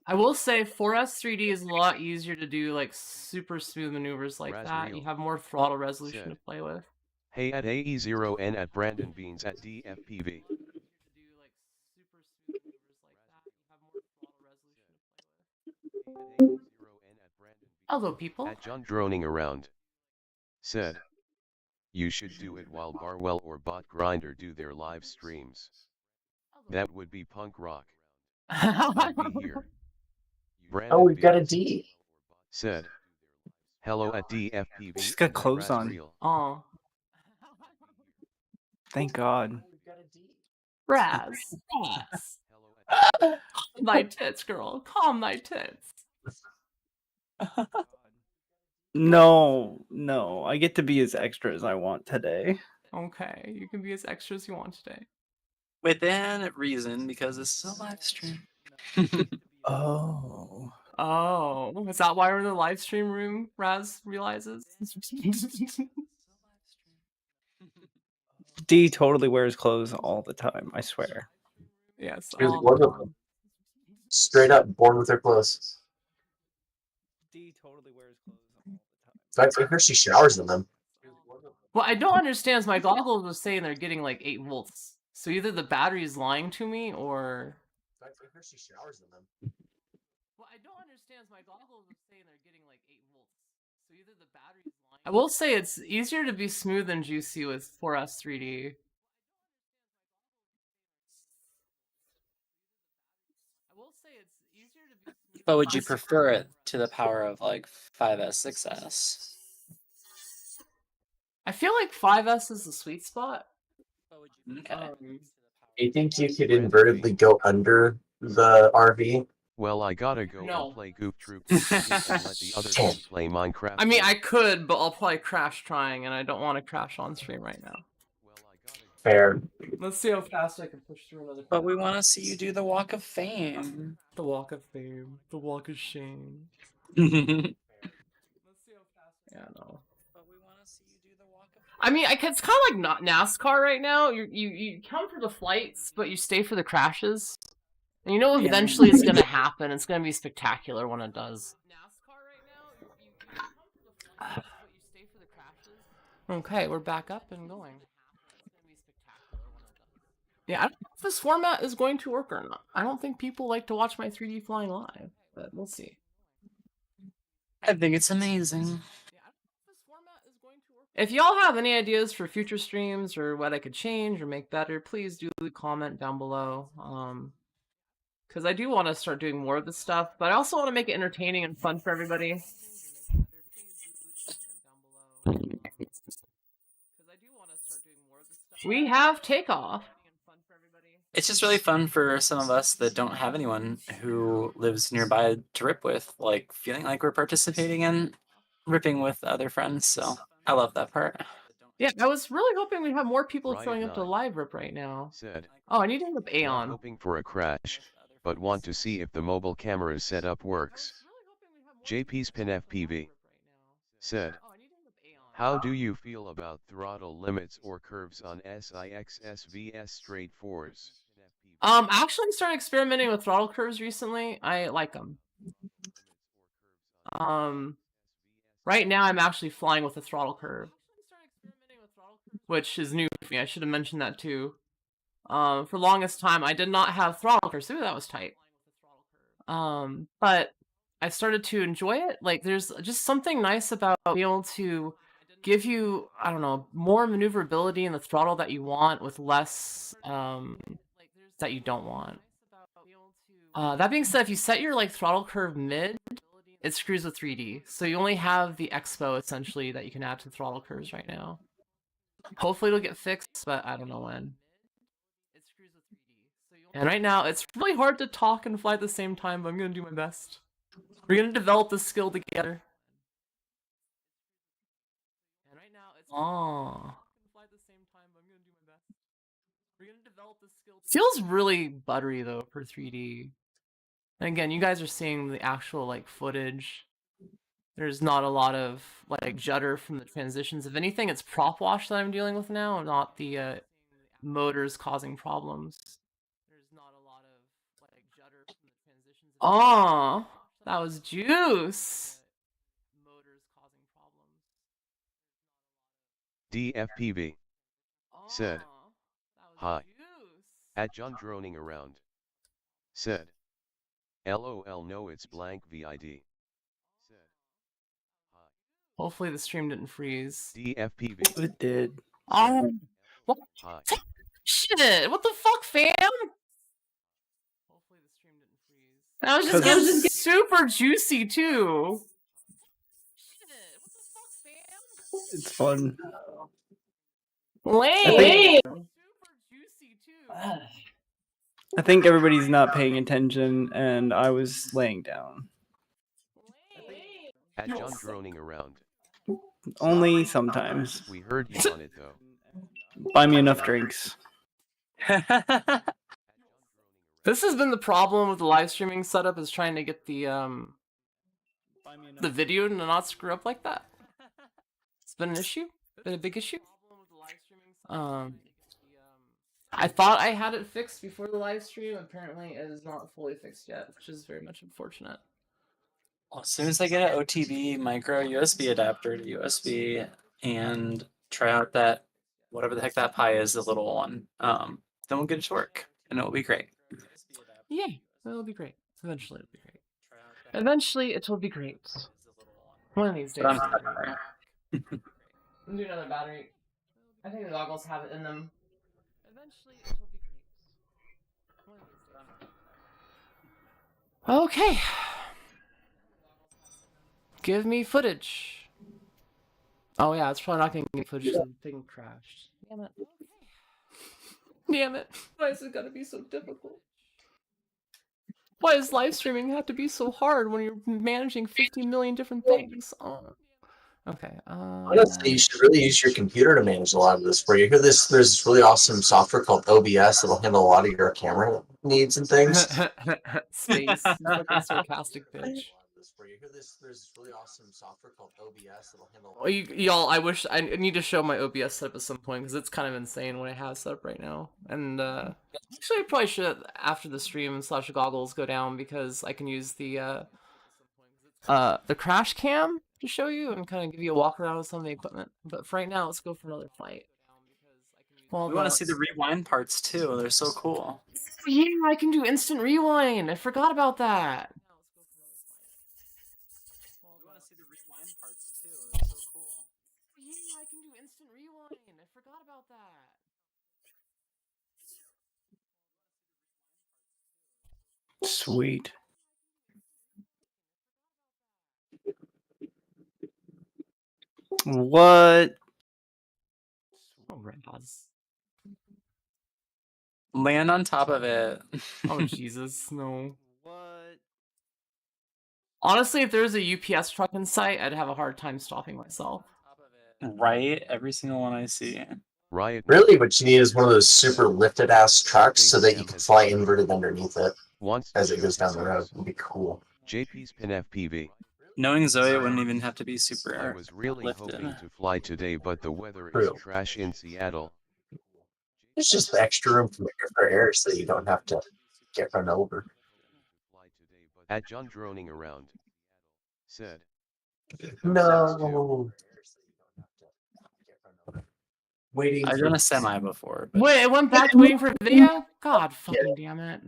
I will say 4S 3D is a lot easier to do like super smooth maneuvers like that. Razreal You have more throttle resolution said, to play with. Hey at AE0N at Brandon Beans at DFPV. Hello, people. At John droning around. Said, you should do it while Barwell or Bot Grinder do their live streams. That would be punk rock. I'd be here. Brandon Oh, we've got a Beans D. Said, hello at DFPV. She's got clothes on. Oh, Thank God. Raz. My tits, girl. Calm thy tits. No, I get to be as extra as I want today. Okay, you can be as extra as you want today. Within reason, because this is a live stream. Oh. Oh, is that why we're in the live stream room? Raz realizes. D totally wears clothes all the time, I swear. Yes. She was born with them. Straight up born with her clothes. D totally wears clothes all the time. In fact, I hear she showers in them. What I don't understand is my goggles was saying they're getting like 8 volts. So either the battery is lying to me or. In fact, I hear she showers in them. What I don't understand is my goggles was saying they're getting like 8 volts. So either the battery is lying. I will say it's easier to be smooth and juicy with 4S 3D. But would you prefer it to the power of like 5S, 6S? I feel like 5S is the sweet spot. Okay. You think you could invertedly go under the RV? Well, I gotta go No. and play Goop Troop and let the other kids play Minecraft. I mean, I could, but I'll probably crash trying, and I don't want to crash on stream right now. Fair. Let's see how fast I can push through another. But we want to see you do the Walk of Fame. The walk of fame, the walk of shame. Well, Yeah, no. But we want to see you do the walk of I mean, it's kind of like not NASCAR right now. You come for the flights, but you stay for the crashes. And you know eventually it's gonna happen. It's gonna be spectacular when it does. Okay, we're back up and going. Yeah, I don't know if this format is going to work or not. I don't think people like to watch my 3D flying live, but we'll see. I think it's amazing. If y'all have any ideas for future streams or what I could change or make better, please do comment down below. Because I do want to start doing more of this stuff, but I also want to make it entertaining and fun for everybody. We have takeoff. It's just really fun for some of us that don't have anyone who lives nearby to rip with, like feeling like we're participating in ripping with other friends. So I love that part. Yeah, I was really hoping we'd have more people Riot showing up to 9 live rip right now. Said, Oh, I need to hit not Aeon. hoping for a crash, but want to see if the mobile camera's setup works. JP's Pin FPV said, how do you feel about throttle limits or curves on SIXSVS straight 4s? Actually started experimenting with throttle curves recently. I like them. Right now I'm actually flying with a throttle curve, which is new for me. I should have mentioned that too. For the longest time I did not have throttle curves. Ooh, that was tight. But I started to enjoy it. Like, there's just something nice about being able to give you, I don't know, more maneuverability in the throttle that you want with less that you don't want. That being said, if you set your like throttle curve mid, it screws with 3D. So you only have the expo essentially that you can add to throttle curves right now. Hopefully it'll get fixed, but I don't know when. And right now it's really hard to talk and fly at the same time, but I'm gonna do my best. We're gonna develop this skill together. Oh. Feels really buttery though for 3D. And again, you guys are seeing the actual like footage. There's not a lot of like judder from the transitions. If anything, it's prop wash that I'm dealing with now, not the motors causing problems. Oh, that was juice. DFPV said, hi. At John droning around. Said, LOL no it's blank VID. Hopefully the stream didn't freeze. DFPV. It did. What? Hi. Shit! What the fuck, fam? That was just 'Cause- getting super juicy too. It's fun. Lame. I think everybody's not paying attention, and I was laying down. At John droning around. Only sometimes. We heard you on it though. Buy me enough drinks. This has been the problem with the live streaming setup, is trying to get the video to not screw up like that. It's been an issue, been a big issue. I thought I had it fixed before the live stream. Apparently, it is not fully fixed yet, which is very much unfortunate. Well, as soon as I get an OTB micro USB adapter to USB and try out that whatever the heck that Pi is, the little one, then we'll get it to work and it'll be great. Yeah, it'll be great. Eventually, it'll be great. Eventually, it will be great. One of these days. But I'm doing another battery. I think the goggles have it in them. Eventually, it will be great. Okay. Give me footage. Oh yeah, it's probably not going to give me footage because the thing crashed. Damn it. Damn it. Why is it gotta be so difficult? Why does live streaming have to be so hard when you're managing 50 million different things? Oh. Okay. Honestly, you should really use your computer to manage a lot of this for you. There's this really awesome software called OBS that'll handle a lot of your camera needs and things. Space. Fucking sarcastic bitch. for you. Here, there's this really awesome software called OBS that'll handle. Oh, y'all, I wish I need to show my OBS setup at some point because it's kind of insane what I have set up right now. And actually, I probably should after the stream / goggles go down because I can use the crash cam to show you and kind of give you a walk around with some of the equipment. But for right now, let's go for another fight. Well, We want to see the rewind parts too. They're so cool. Yeah, I can do instant rewind. I forgot about that. We want to see the rewind parts too. They're so cool. Yeah, I can do instant rewind. I forgot about that. Sweet. What? Oh, Raz. Land on top of it. Oh, Jesus, no. What? Honestly, if there's a UPS truck in sight, I'd have a hard time stopping myself. Right? Every single one I see. Riot. Really, what you need is one of those super lifted ass trucks so that you can fly inverted underneath it Wants as to it goes show down the road. It'd be cool. JP's Pin FPV. Knowing Zoe, it wouldn't even have to be super I was really lifted. hoping to fly today, but the weather is True. trash in Seattle. It's just the extra room for air so you don't have to get run over. At John droning around. Said. No. Waiting I've for done a semi before. But Wait, it went back to waiting for a video? God fucking damn it.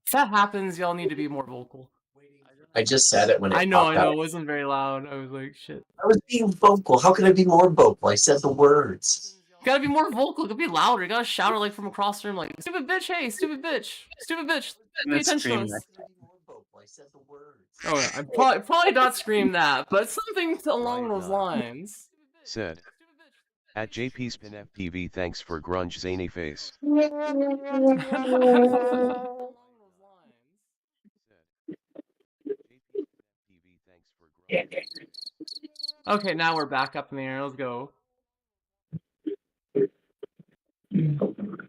If that happens, y'all need to be more vocal. I just said it when it I know, popped out. it wasn't very loud. I was like, shit. I was being vocal. How can I be more vocal? I said the words. You gotta be more vocal. You gotta be louder. You gotta shout it like from across the room, like, stupid bitch, hey, stupid bitch. Stupid bitch. Pay Let's attention to scream us. I said the words. Oh, yeah. I probably not scream that, but something along those lines. Said. At JP's Pin FPV, thanks for grunge zany face. Okay, now we're back up in the air. Let's go.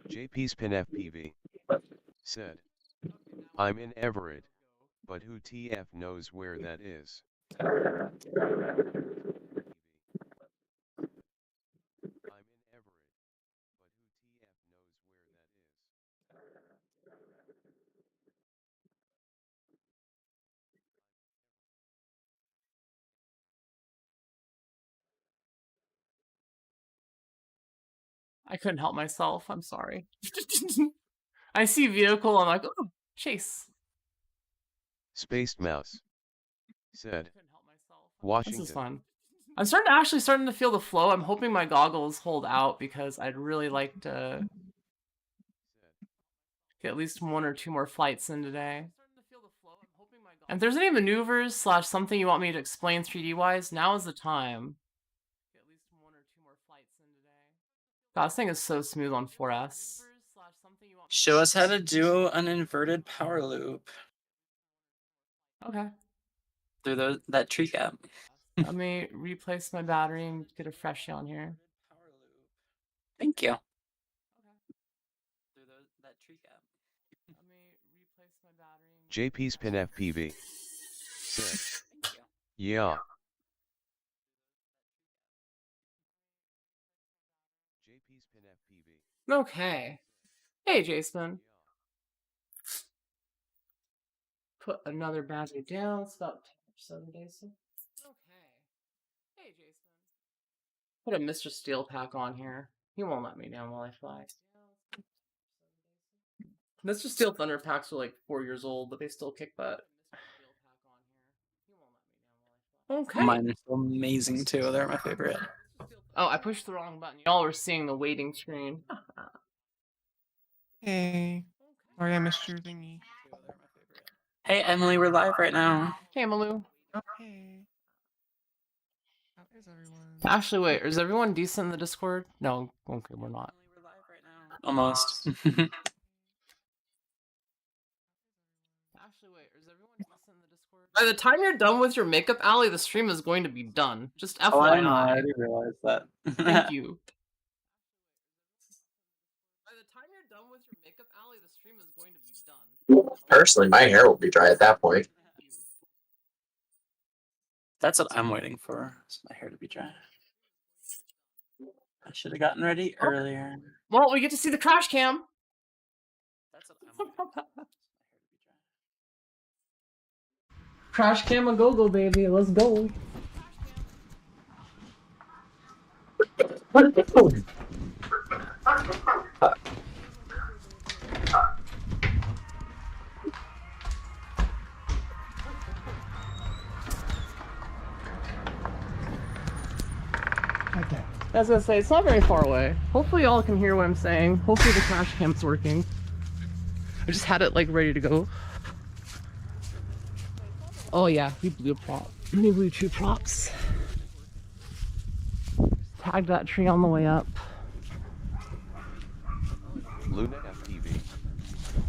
JP's Pin FPV. Said. I'm in Everett, but who TF knows where that is? I'm in Everett, but who TF knows where that is? I couldn't help myself. I'm sorry. I see vehicle. I'm like, oh, chase. Spaced Mouse. Said. Couldn't help myself. Washington. This is fun. I'm starting to feel the flow. I'm hoping my goggles hold out because I'd really like to get at least 1 or 2 more flights in today. And if there's any maneuvers / something you want me to explain 3D wise, now is the time. God, this thing is so smooth on 4S. show us how to do an inverted power loop Okay. through that tree gap. Let me replace my battery and get a freshie on here. Thank you. Through that tree gap. Let me replace my battery. JP's Pin FPV. Said. Yeah. JP's Pin FPV. Okay. Hey, Jason. Put another battery down. It's about 10% of the day, so. Okay. Hey, Jason. Put a Mr. Steel pack on here. He won't let me down while I fly. Mr. Steel Thunder packs are like 4 years old, but they still kick butt. Okay. Mine are so amazing too. They're my favorite. Oh, I pushed the wrong button. Y'all were seeing the waiting screen. Hey. Sorry I missed your thingy. Hey Emily, we're live right now. Hey, Malou. Okay. How is everyone? Actually, wait, is everyone decent in the Discord? No, okay, we're not. Almost. Actually, wait, is everyone decent in the Discord? By the time you're done with your makeup, Allie, the stream is going to be done. Just FYI. Oh, I know. I didn't realize that. Thank you. By the time you're done with your makeup, Allie, the stream is going to be done. Personally, my hair will be dry at that point. That's what I'm waiting for. Is my hair to be dry. I should have gotten ready earlier. Well, we get to see the crash cam. That's what I'm waiting for. Crash cam a go-go, baby. Let's go. Okay. I was gonna say, it's not very far away. Hopefully y'all can hear what I'm saying. Hopefully the crash cam's working. I just had it like ready to go. Oh yeah, we blew a prop. We blew 2 props. Tagged that tree on the way up. Luna FTV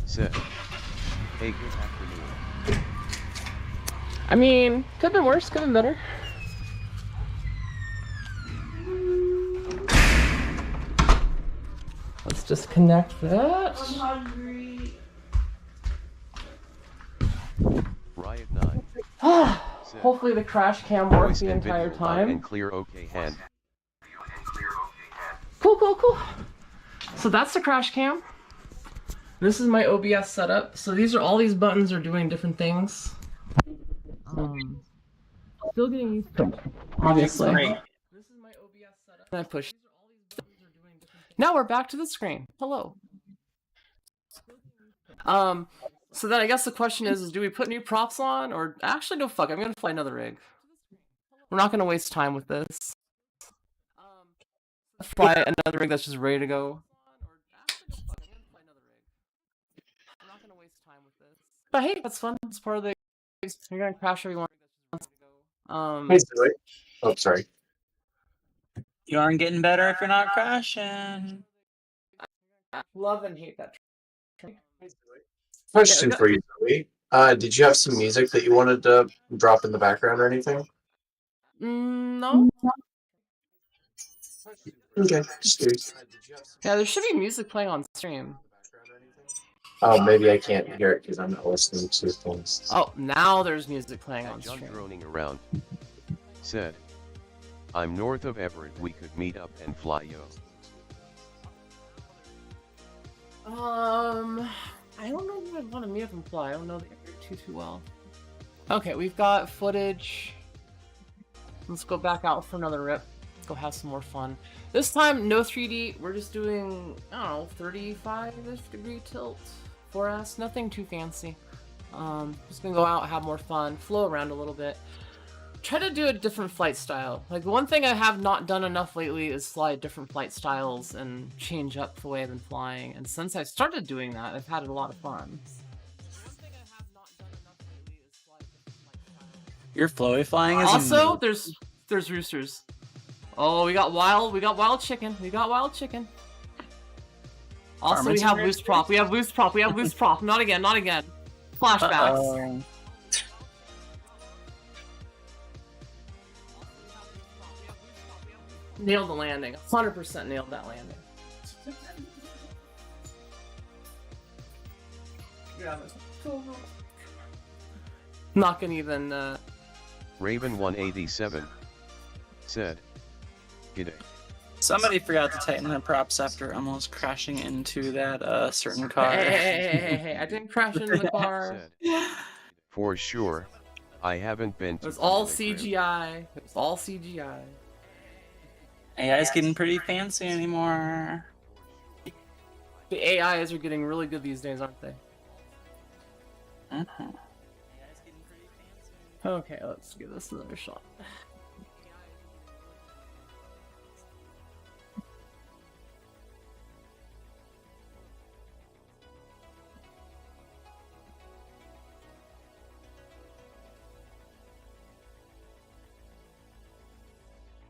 said, "Hey, good afternoon." I mean, could have been worse, could have been better. Let's disconnect that. I'm hungry. Riot 9 said, Hopefully the crash cam works "Voice the and entire video loud and time. clear. Okay, hand." Cool, cool, cool. So that's the crash cam. This is my OBS setup. So these are all these buttons are doing different things. Still getting used to it, obviously. Great. This is my OBS setup. And I push. Now we're back to the screen. Hello. So then I guess the question is do we put new props on or actually no fuck, I'm gonna fly another rig. We're not gonna waste time with this. Fly another rig that's just ready to go. But hey, that's fun. It's part of the. You're gonna crash everyone. Hey, Zoe. Oh, sorry. You aren't getting better if you're not crashing. Love and hate that. Question Yeah, for you, Zoe. Did you have some music that you wanted to drop in the background or anything? No. Okay, just curious. Yeah, there should be music playing on stream. Oh, maybe I can't hear it because I'm not listening to things. Oh, now there's music playing on John stream. droning around said, "I'm north of Everett. We could meet up and fly, yo." I don't know if I'd want to meet up and fly. I don't know the area too well. Okay, we've got footage. Let's go back out for another rip. Let's go have some more fun. This time, no 3D. We're just doing, I don't know, 35-ish degree tilt for us. Nothing too fancy. Just gonna go out, have more fun, flow around a little bit. Try to do a different flight style. Like, the one thing I have not done enough lately is fly different flight styles and change up the way I've been flying. And since I started doing that, I've had a lot of fun. Your flowy flying is Also, there's roosters. Oh, we got wild chicken. We got wild chicken. Also, we Farmington have roosters? loose prop. We have loose prop. We have loose prop. Not again. Not again. Flashbacks. Nailed the landing. 100% nailed that landing. Not gonna even. Raven 187 said, "G'day." Somebody forgot to tighten their props after almost crashing into that certain car. Hey, I didn't crash into the car. Said, "For sure, I haven't been to." It was all Dominic Rim." CGI. It was all CGI. AI's getting pretty fancy anymore. The AIs are getting really good these days, aren't they? Okay, let's give this another shot.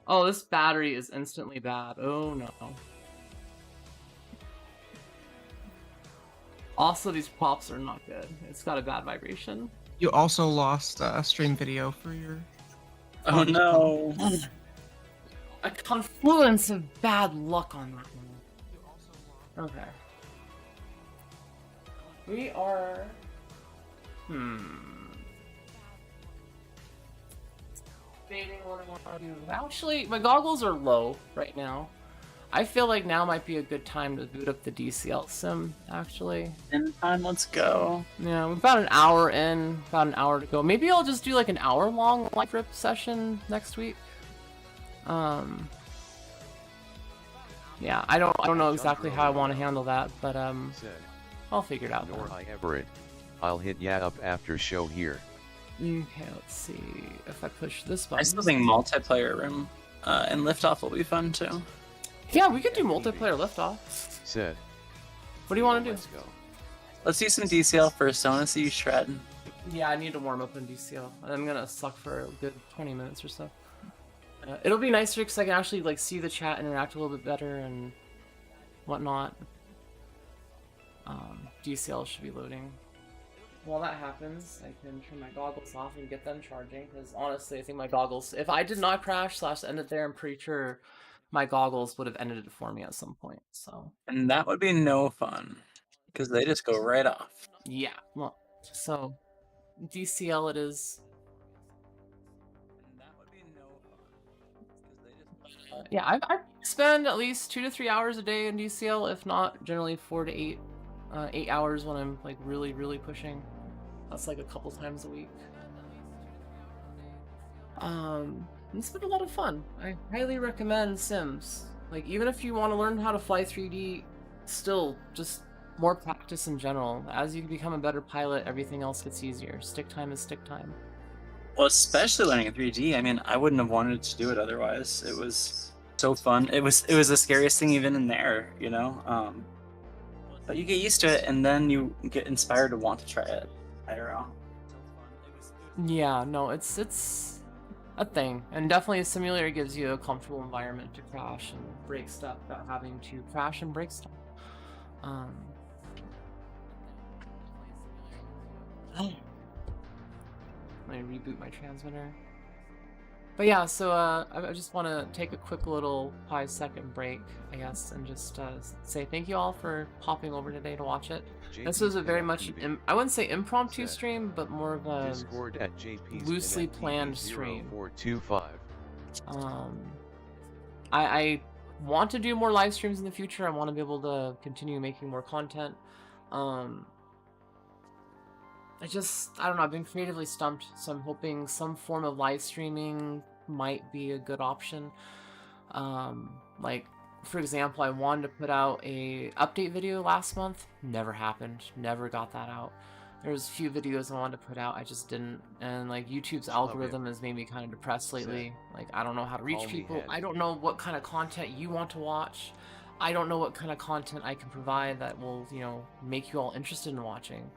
Oh, this battery is instantly bad. Oh no. Also, these props are not good. It's got a bad vibration. You also lost stream video for your. Oh no. A confluence of bad luck on that one. Okay. We are... debating what I want to do. Actually, my goggles are low right now. I feel like now might be a good time to boot up the DCL sim, actually. In time, let's go. Yeah, we're about an hour in, about an hour to go. Maybe I'll just do like an hour-long live rip session next week. Yeah, I don't know exactly how I want to handle that, but I'll figure it out. Nor I Everett. I'll hit ya up after show here. Okay, let's see if I push this I button. still think multiplayer room and Liftoff will be fun too. Yeah, we could do multiplayer Liftoff. Said. What do you want to do? Let's go. Let's do some DCL first. I want to see you shred. Yeah, I need to warm up in DCL. I'm gonna suck for a good 20 minutes or so. It'll be nicer because I can actually like see the chat interact a little bit better and whatnot. DCL should be loading. While that happens, I can turn my goggles off and get them charging. Because honestly, I think my goggles, if I did not crash / end it there, I'm pretty sure my goggles would have ended it for me at some point. So. And that would be no fun because they just go right off. Yeah. Well, so DCL it is. And that would be no fun because they just. Yeah, I spend at least 2 to 3 hours a day in DCL, if not generally 4 to 8 hours when I'm like really pushing. That's like a couple times a week. It's been a lot of fun. I highly recommend Sims. Like even if you want to learn how to fly 3D, still just more practice in general. As you become a better pilot, everything else gets easier. Stick time is stick time. Well, especially learning 3D. I mean, I wouldn't have wanted to do it otherwise. It was so fun. It was the scariest thing even in there, you know. But you get used to it, and then you get inspired to want to try it. IRL. Yeah, no, it's a thing, and definitely a simulator gives you a comfortable environment to crash and break stuff without having to crash and break stuff. Let me reboot my transmitter. But yeah, so I just want to take a quick little 5-second break, I guess, and just say thank you all for popping over today to watch it. This was a very much, I wouldn't say impromptu stream, but more of a Discord at JP's loosely planned stream. 0425. I want to do more live streams in the future. I want to be able to continue making more content. I don't know, I've been creatively stumped, so I'm hoping some form of live streaming might be a good option. Like, for example, I wanted to put out a update video last month. Never happened. Never got that out. There's a few videos I wanted to put out, I just didn't. And like YouTube's algorithm has made me kind of depressed lately. Like I don't know how to reach people. I don't know what kind of content you want to watch. I don't know what kind of content I can provide that will, you know, make you all interested in watching.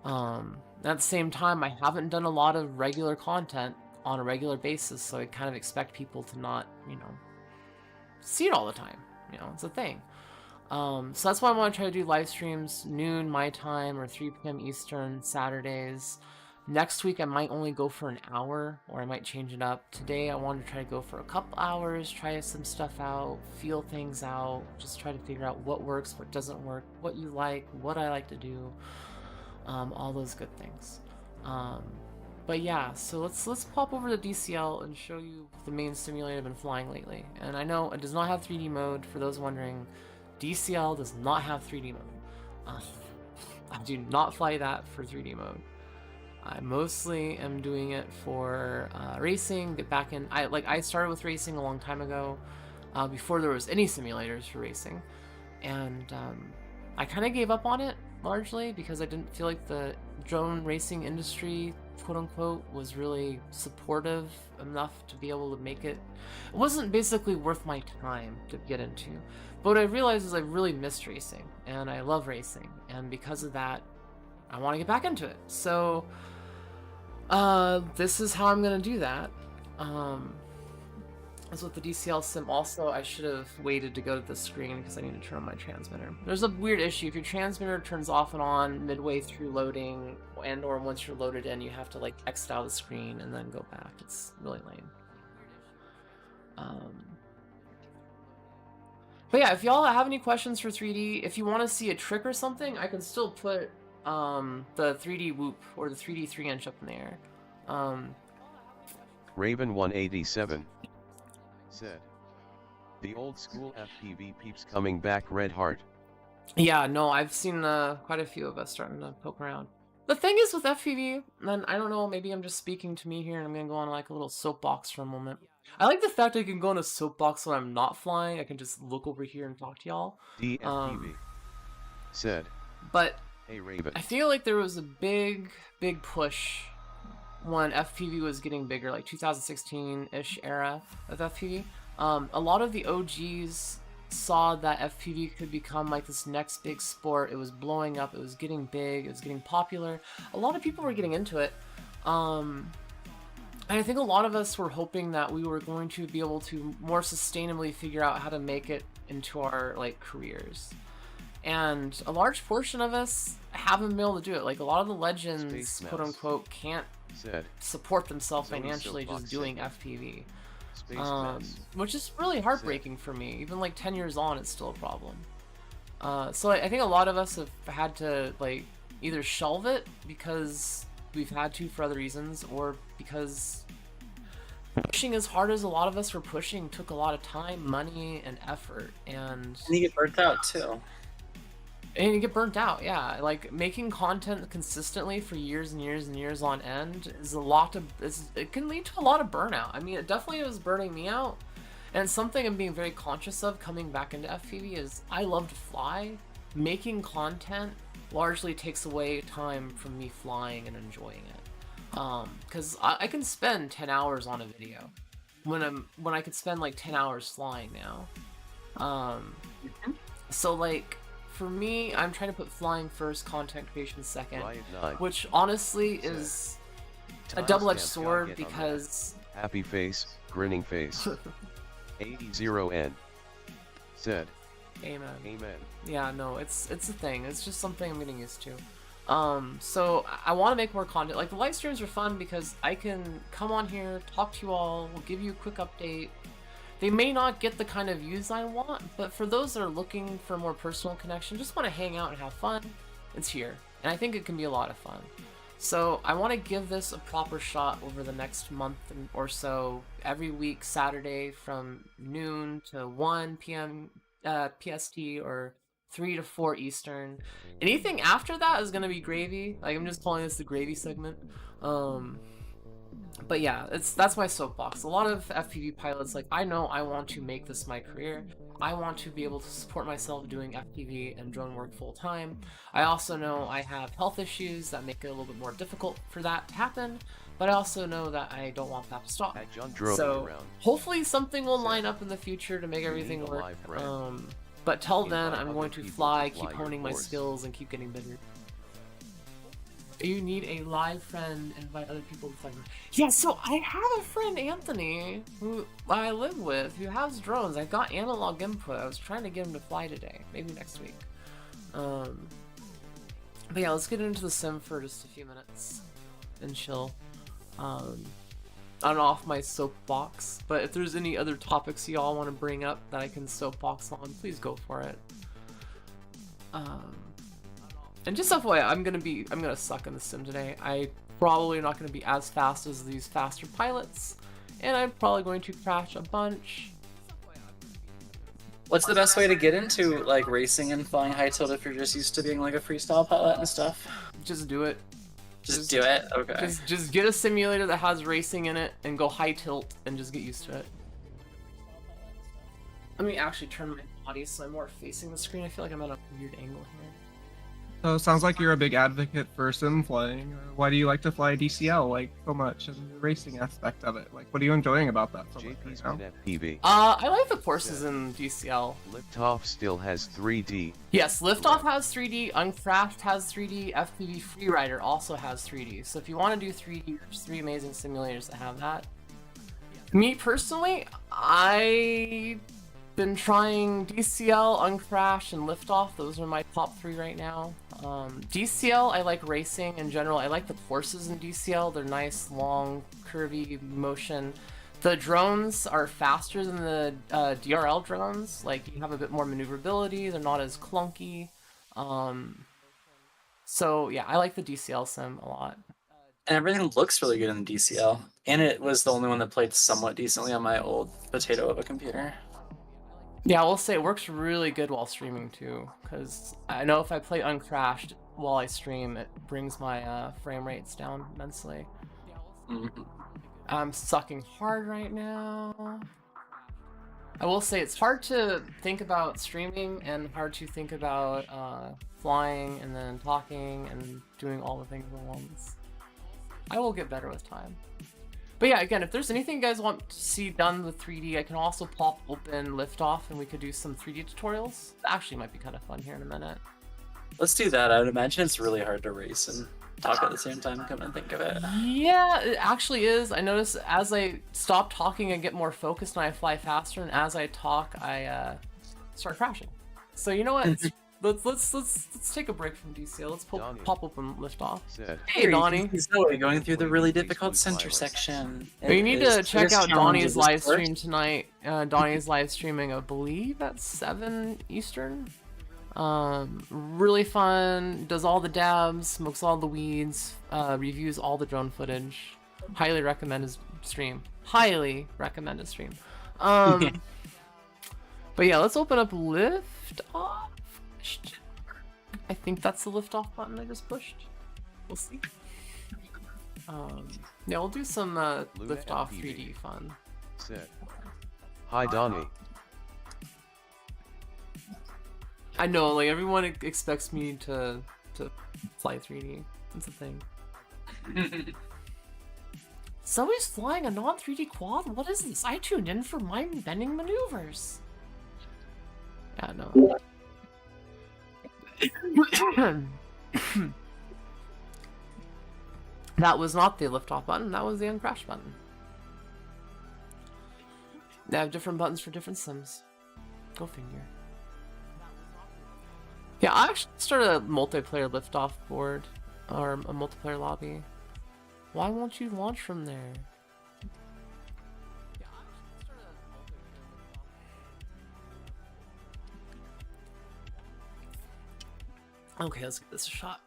At the same time, I haven't done a lot of regular content on a regular basis, so I kind of expect people to not, you know, see it all the time. You know, it's a thing. So that's why I want to try to do live streams noon my time or 3 p.m. Eastern Saturdays. Next week I might only go for an hour, or I might change it up. Today I wanted to try to go for a couple hours, try some stuff out, feel things out, just try to figure out what works, what doesn't work, what you like, what I like to do. All those good things. But yeah, so let's pop over to DCL and show you the main simulator I've been flying lately. And I know it does not have 3D mode. For those wondering, DCL does not have 3D mode. I do not fly that for 3D mode. I mostly am doing it for racing. Get back in. I started with racing a long time ago, before there was any simulators for racing, and I kind of gave up on it largely because I didn't feel like the drone racing industry, quote unquote, was really supportive enough to be able to make it. It wasn't basically worth my time to get into. But what I realized is I really missed racing, and I love racing, and because of that, I want to get back into it. So this is how I'm gonna do that. As with the DCL sim, also I should have waited to go to the screen because I need to turn on my transmitter. There's a weird issue. If your transmitter turns off and on midway through loading, and or once you're loaded in, you have to like exit out of the screen and then go back. It's really lame. But yeah, if y'all have any questions for 3D, if you want to see a trick or something, I can still put the 3D whoop or the 3D 3-inch up in the air. Raven 187 said, the old school FPV peeps coming back, red heart. Yeah, no, I've seen quite a few of us starting to poke around. The thing is with FPV, and I don't know, maybe I'm just speaking to me here and I'm gonna go on like a little soapbox for a moment. I like the fact I can go on a soapbox when I'm not flying. I can just look over here and talk to y'all. DFPV said, But hey Raven. I feel like there was a big push when FPV was getting bigger, like 2016-ish era of FPV. A lot of the OGs saw that FPV could become like this next big sport. It was blowing up, it was getting big, it was getting popular. A lot of people were getting into it. And I think a lot of us were hoping that we were going to be able to more sustainably figure out how to make it into our like careers. And a large portion of us haven't been able to do it. Like a lot of the legends, quote unquote, can't support themselves financially just doing FPV. Which is really heartbreaking for me. Even like 10 years on, it's still a problem. So I think a lot of us have had to like either shelve it because we've had to for other reasons, or because pushing as hard as a lot of us were pushing took a lot of time, money, and effort. And you get burnt out too. And you get burnt out, yeah. Like making content consistently for years and years and years on end is it can lead to a lot of burnout. I mean, it definitely was burning me out. And something I'm being very conscious of coming back into FPV is I love to fly. Making content largely takes away time from me flying and enjoying it. Because I can spend 10 hours on a video when I could spend like 10 hours flying now. So like, for me, I'm trying to put flying first, content creation second, which honestly is a double-edged sword because... Happy face, grinning face. 80N said, Amen. Amen. Yeah, no, it's a thing. It's just something I'm getting used to. So I want to make more content. Like the live streams are fun because I can come on here, talk to you all, we'll give you a quick update. They may not get the kind of views I want, but for those that are looking for more personal connection, just want to hang out and have fun, it's here. And I think it can be a lot of fun. So I want to give this a proper shot over the next month or so, every week, Saturday from noon to 1 p.m. PST or 3 to 4 Eastern. Anything after that is going to be gravy. Like, I'm just calling this the gravy segment. But yeah, that's my soapbox. A lot of FPV pilots, like, I know I want to make this my career. I want to be able to support myself doing FPV and drone work full time. I also know I have health issues that make it a little bit more difficult for that to happen, but I also know that I don't want that to stop. So hopefully something will line up in the future to make everything work. But till then, I'm going to fly, keep honing my skills, and keep getting better. You need a live friend, invite other people to fly. Yeah, so I have a friend, Anthony, who I live with, who has drones. I got analog input. I was trying to get him to fly today, maybe next week. But yeah, let's get into the sim for just a few minutes and chill. I'm off my soapbox, but if there's any other topics y'all want to bring up that I can soapbox on, please go for it. And just FYI, I'm gonna suck in the sim today. I probably not gonna be as fast as these faster pilots, and I'm probably going to crash a bunch. What's the best way to get into like racing and flying high tilt if you're just used to being like a freestyle pilot and stuff? Just do it. Just do it? Okay. Just get a simulator that has racing in it and go high tilt and just get used to it. Let me actually turn my body so I'm more facing the screen. I feel like I'm at a weird angle here. So it sounds like you're a big advocate for sim flying. Why do you like to fly DCL like so much, and the racing aspect of it? Like, what are you enjoying about that so much right now? FPV. I like the courses in DCL. Liftoff still has 3D. Yes, Liftoff has 3D, Uncraft has 3D, FPV Freerider also has 3D. So if you want to do 3D, there's 3 amazing simulators that have that. Me personally, I've been trying DCL, Uncrash, and Liftoff. Those are my top 3 right now. DCL, I like racing in general. I like the courses in DCL. They're nice, long, curvy motion. The drones are faster than the DRL drones. Like, you have a bit more maneuverability. They're not as clunky. So yeah, I like the DCL sim a lot. And everything looks really good in the DCL. And it was the only one that played somewhat decently on my old potato of a computer. Yeah, I will say it works really good while streaming too, because I know if I play uncrashed while I stream, it brings my frame rates down immensely. Mm-hmm. I'm sucking hard right now. I will say it's hard to think about streaming and hard to think about flying and then talking and doing all the things at once. I will get better with time. But yeah, again, if there's anything you guys want to see done with 3D, I can also pop open Liftoff and we could do some 3D tutorials. That actually might be kind of fun here in a minute. Let's do that. I would imagine it's really hard to race and talk at the same time, come and think of it. Yeah, it actually is. I notice as I stop talking, I get more focused and I fly faster, and as I talk, I start crashing. So you know what? Let's take a break from DCL. Let's pop open Liftoff. Hey, Donnie. Zoe going through the really difficult center section. You need to check out Donnie's live stream tonight. Donnie's live streaming, I believe, at 7 Eastern. Really fun. Does all the dabs, smokes all the weeds, reviews all the drone footage. Highly recommend his stream. Highly recommend his stream. But yeah, let's open up Liftoff. I think that's the Liftoff button I just pushed. We'll see. Yeah, we'll do some Liftoff 3D fun. Hi, Donnie. I know, like everyone expects me to fly 3D. That's the thing. Zoe's flying a non-3D quad? What is this? I tuned in for mind bending maneuvers. Yeah, no. That was not the Liftoff button, that was the uncrash button. They have different buttons for different sims. Go figure. Yeah, I actually started a multiplayer Liftoff board, or a multiplayer lobby. Why won't you launch from there? Okay, let's give this a shot.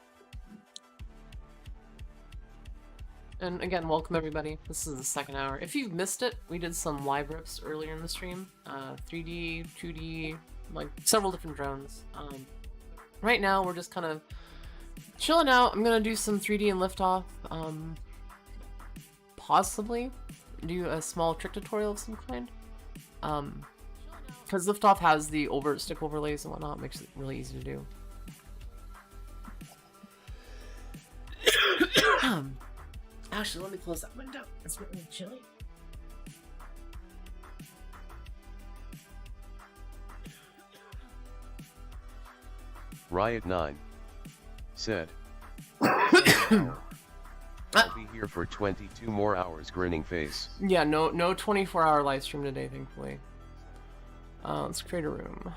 And again, welcome everybody. This is the second hour. If you've missed it, we did some live rips earlier in the stream. 3D, 2D, like several different drones. Right now, we're just kind of chilling out. I'm gonna do some 3D and Liftoff. Possibly do a small trick tutorial of some kind. Because Liftoff has the stick overlays and whatnot, makes it really easy to do. Actually, let me close that window. It's really chilly. Riot 9 said, I'll be here for 22 more hours, grinning face. Yeah, no 24-hour live stream today, thankfully. Let's create a room.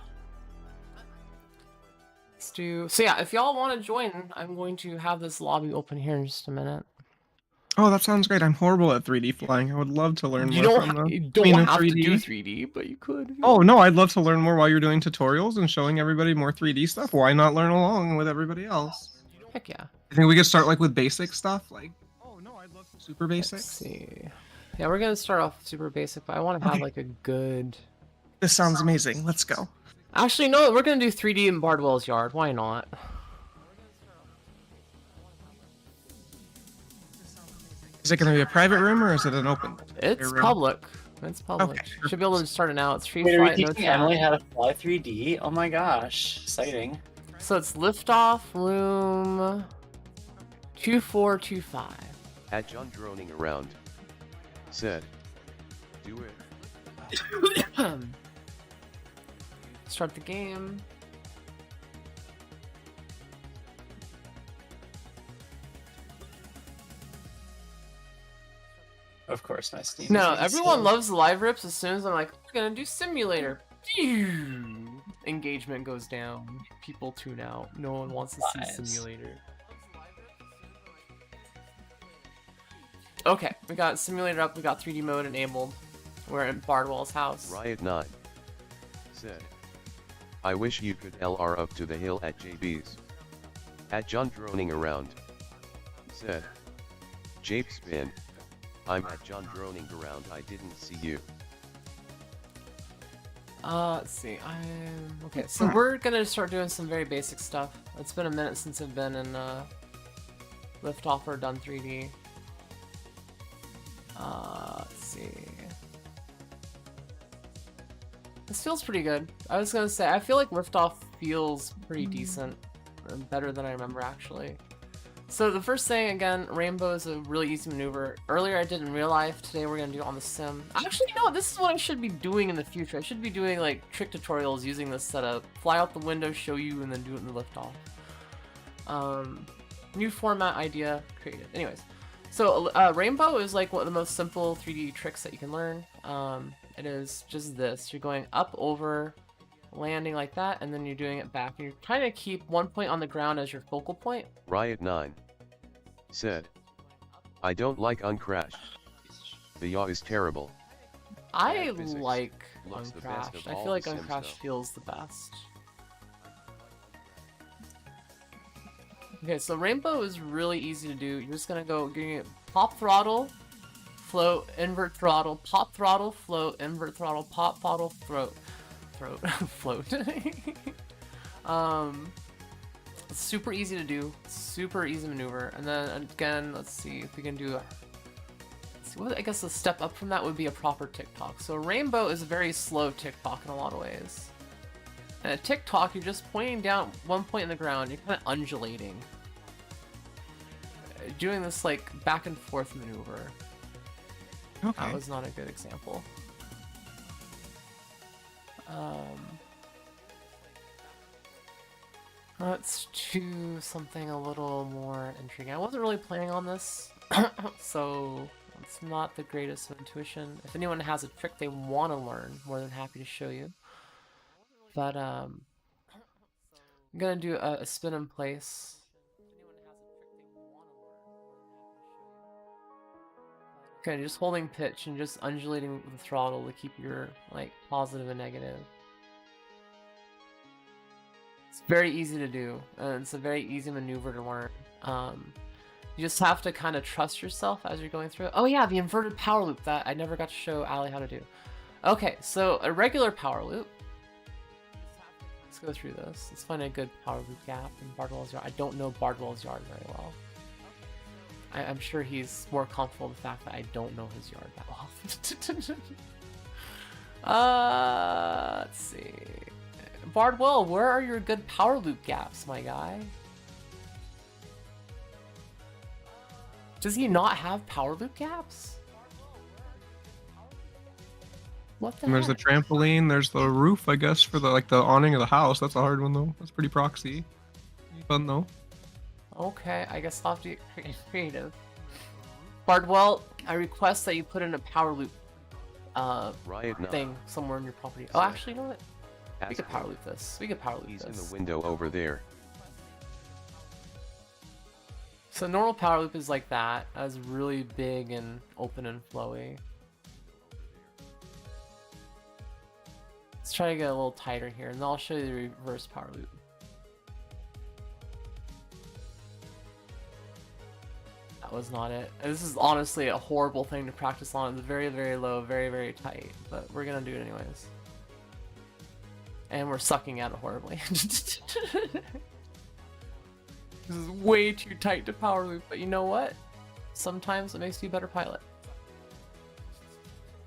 Let's do... So yeah, if y'all want to join, I'm going to have this lobby open here in just a minute. Oh, that sounds great. I'm horrible at 3D flying. I would love to learn more. You don't have to do 3D, but you could. Oh, no, I'd love to learn more while you're doing tutorials and showing everybody more 3D stuff. Why not learn along with everybody else? Heck yeah. I think we could start like with basic stuff. Like, oh no, I'd love super basic. Let's see. Yeah, we're going to start off super basic, but I want to have like a good... This sounds amazing. Let's go. Actually, no, we're going to do 3D in Bardwell's yard. Why not? Is it going to be a private room or is it an open? It's room? Public. It's public. Okay. Should be able to start it now. It's free Wait, are we flight, no teaching chat. Emily how to fly 3D? Oh my gosh, exciting. So it's Liftoff room 2425. At John droning around said, do it. Start the game. Of course, my Steam. No, is everyone slow. loves the live rips as soon as I'm like, we're gonna do simulator. Engagement goes down. People tune out. No one wants to Lies. see simulator. Okay, we got simulator up, we got 3D mode enabled. We're in Bardwell's house. Riot 9 said, I wish you could LR up to the hill at JB's. At John droning around said, Jape's been. I'm at John droning around, I didn't see you. Let's see, okay, so we're gonna start doing some very basic stuff. It's been a minute since I've been in, Liftoff or done 3D. Let's see. This feels pretty good. I was gonna say, I feel like Liftoff feels pretty decent. Better than I remember, actually. So the first thing, again, Rainbow is a really easy maneuver. Earlier I did in real life, today we're gonna do it on the sim. Actually, no, this is what I should be doing in the future. I should be doing, like, trick tutorials using this setup. Fly out the window, show you, and then do it in the Liftoff. New format idea created. Anyways, so Rainbow is like one of the most simple 3D tricks that you can learn. It is just this. You're going up, over, landing like that, and then you're doing it back. And you're trying to keep one point on the ground as your focal point. Riot9 said, I don't like Uncrashed. The yaw is terrible. I Bad physics. like Looks the best of Uncrashed. I all feel like the Sims, Uncrashed though. feels the best. Okay, so Rainbow is really easy to do. You're just gonna go pop throttle, float, invert throttle, pop throttle, float, invert throttle, pop throttle, float, float. It's super easy to do, super easy maneuver. And then again, let's see if we can do I guess a step up from that would be a proper tick-tock. So Rainbow is a very slow tick-tock in a lot of ways. And a tick-tock, you're just pointing down one point in the ground, you're kind of undulating. Doing this like back and forth maneuver. Okay. That was not a good example. Let's do something a little more intriguing. I wasn't really planning on this, so it's not the greatest of intuition. If anyone has a trick they want to learn, more than happy to show you. But I'm gonna do a spin in place. Okay, just holding pitch and just undulating with the throttle to keep your like positive and negative. It's very easy to do, and it's a very easy maneuver to learn. You just have to kind of trust yourself as you're going through it. Oh yeah, the inverted power loop that I never got to show Ali how to do. Okay, so a regular power loop. Let's go through this. Let's find a good power loop gap in Bardwell's yard. I don't know Bardwell's yard very well. I'm sure he's more comfortable with the fact that I don't know his yard that well. Let's see. Bardwell, where are your good power loop gaps, my guy? Does he not have power loop gaps? What the And there's the heck? trampoline. There's the roof, I guess, for the awning of the house. That's a hard one though. That's pretty proxy. Fun though. Okay, I guess I'll have to get creative. Bardwell, I request that you put in a power loop Riot9 thing somewhere in your property. Oh, actually, you know what? We asked could power him. loop this. We could power loop He's in this. the window over there. So normal power loop is like that, as really big and open and flowy. Let's try to get a little tighter here, and then I'll show you the reverse power loop. That was not it. This is honestly a horrible thing to practice on. It's very, very low, very, very tight, but we're gonna do it anyways. And we're sucking at it horribly. This is way too tight to power loop, but you know what? Sometimes it makes you a better pilot.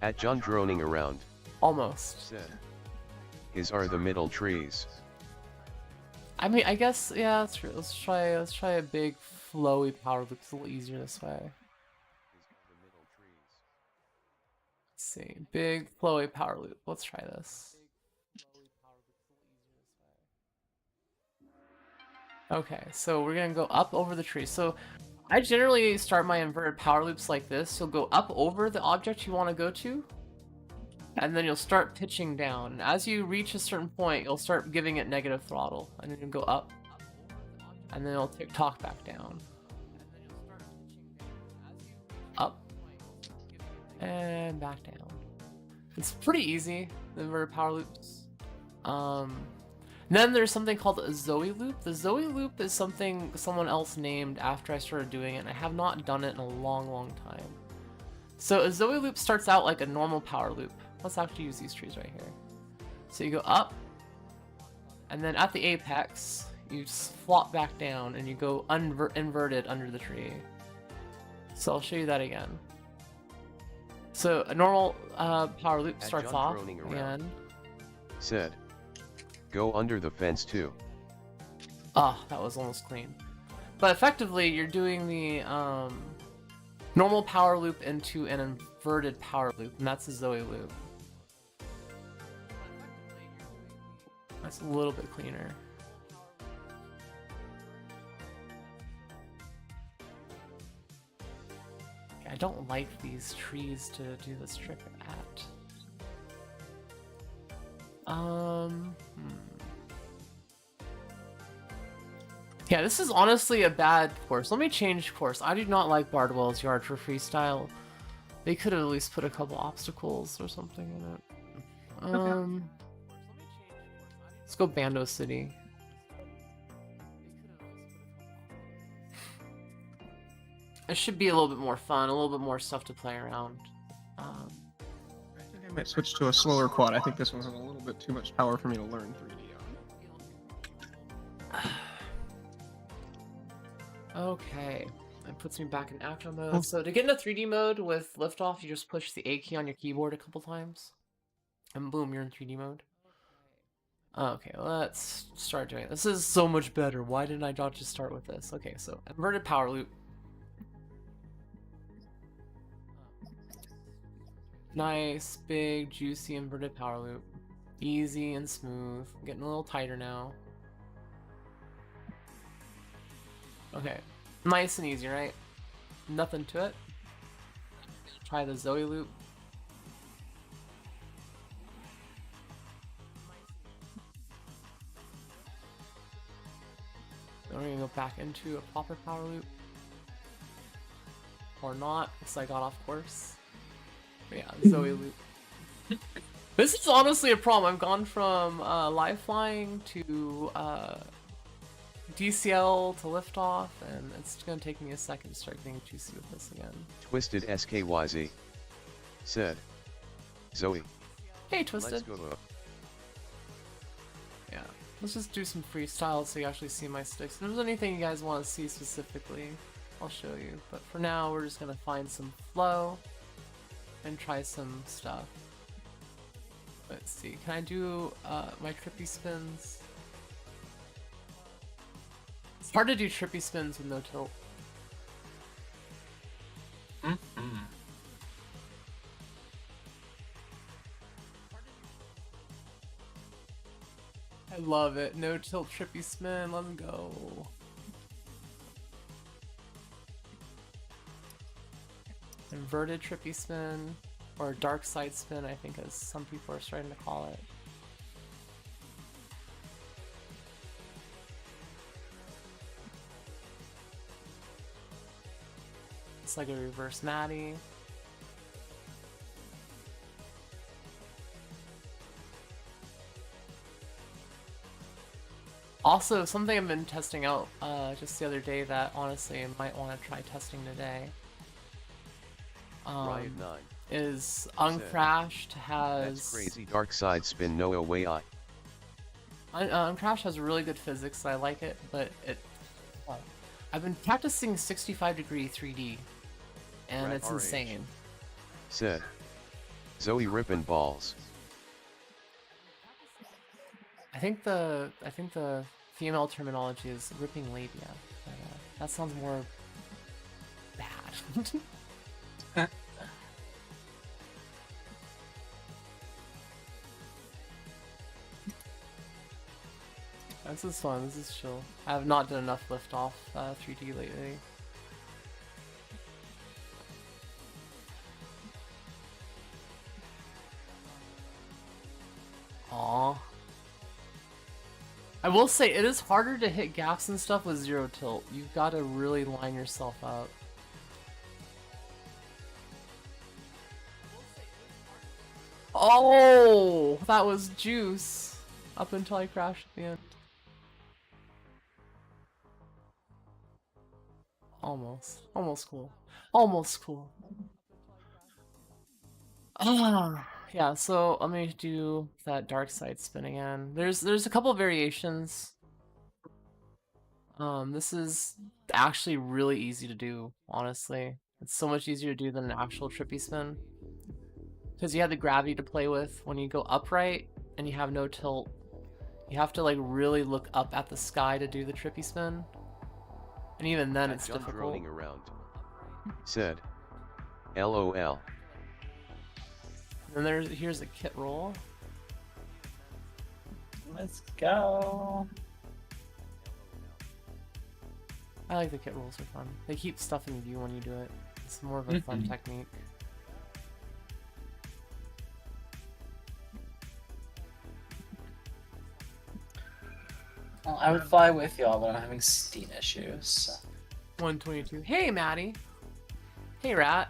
At John droning around, Almost. said, his are the middle trees. I mean, I guess, yeah, that's true. Let's try a big flowy power loop. It's a little easier this way. Let's see. Big flowy power loop. Let's try this. Okay, so we're gonna go up over the tree. So I generally start my inverted power loops like this. You'll go up over the object you want to go to, and then you'll start pitching down. And as you reach a certain point, you'll start giving it negative throttle, and then you'll go up, and then it'll tick-tock back down. Up, and back down. It's pretty easy, the inverted power loops. And then there's something called a Zoe loop. The Zoe loop is something someone else named after I started doing it, and I have not done it in a long time. So a Zoe loop starts out like a normal power loop. Let's actually use these trees right here. So you go up, and then at the apex, you flop back down, and you go inverted under the tree. So I'll show you that again. So a normal power loop starts off, and said, go under the fence too. Ah, that was almost clean. But effectively, you're doing the normal power loop into an inverted power loop, and that's the Zoe loop. That's a little bit cleaner. Okay, I don't like these trees to do this trick at. Yeah, this is honestly a bad course. Let me change course. I do not like Bardwell's Yard for freestyle. They could have at least put a couple obstacles or something in it. Okay. Let's go Bando City. It should be a little bit more fun, a little bit more stuff to play around. I think I might switch to a slower quad. I think this one has a little bit too much power for me to learn 3D on. Okay, that puts me back in acro mode. So to get into 3D mode with Liftoff, you just push the A key on your keyboard a couple times, and boom, you're in 3D mode. Okay, let's start doing it. This is so much better. Why didn't I not just start with this? Okay, so inverted power loop. Nice, big, juicy inverted power loop. Easy and smooth. Getting a little tighter now. Okay, nice and easy, right? Nothing to it. Try the Zoe loop. Then we're gonna go back into a proper power loop. Or not, because I got off course. But yeah, Zoe loop. This is honestly a problem. I've gone from live flying to DCL to Liftoff, and it's gonna take me a second to start getting juicy with this again. Twisted SKYZ said, Zoe, Hey, Twisted. let's go up. Yeah, let's just do some freestyle so you actually see my sticks. If there's anything you guys want to see specifically, I'll show you. But for now, we're just gonna find some flow and try some stuff. Let's see, can I do my trippy spins? It's hard to do trippy spins with no tilt. I love it. No tilt trippy spin, let's go. Inverted trippy spin, or dark side spin, I think, as some people are starting to call it. It's like a reverse Maddie. Also, something I've been testing out just the other day that honestly I might want to try testing today. Riot 9 Is Uncrashed has... That's crazy dark side spin, no way. Uncrashed has really good physics, so I like it, but it... I've been practicing 65-degree 3D, and Rat it's RH insane. said, Zoe rippin' balls. I think the female terminology is ripping labia, but that sounds more bad. This is fun, this is chill. I have not done enough Liftoff 3D lately. Aww. I will say, it is harder to hit gaps and stuff with zero tilt. You've got to really line yourself up. Oh, that was juice. up until I crashed at the end. Almost cool. Almost cool. Ah, yeah. So let me do that dark side spin again. There's a couple of variations. This is actually really easy to do, honestly. It's so much easier to do than an actual trippy spin. Because you have the gravity to play with when you go upright and you have no tilt. You have to like really look up at the sky to do the trippy spin. And even then it's difficult. Droning around. Said. LOL. And then here's a kit roll. Let's go. I like the kit rolls, are fun. They keep stuff in view when you do it. It's more of a fun technique. Well, I would fly with y'all, but I'm having Steam issues. 122. Hey, Maddie. Hey, Rat.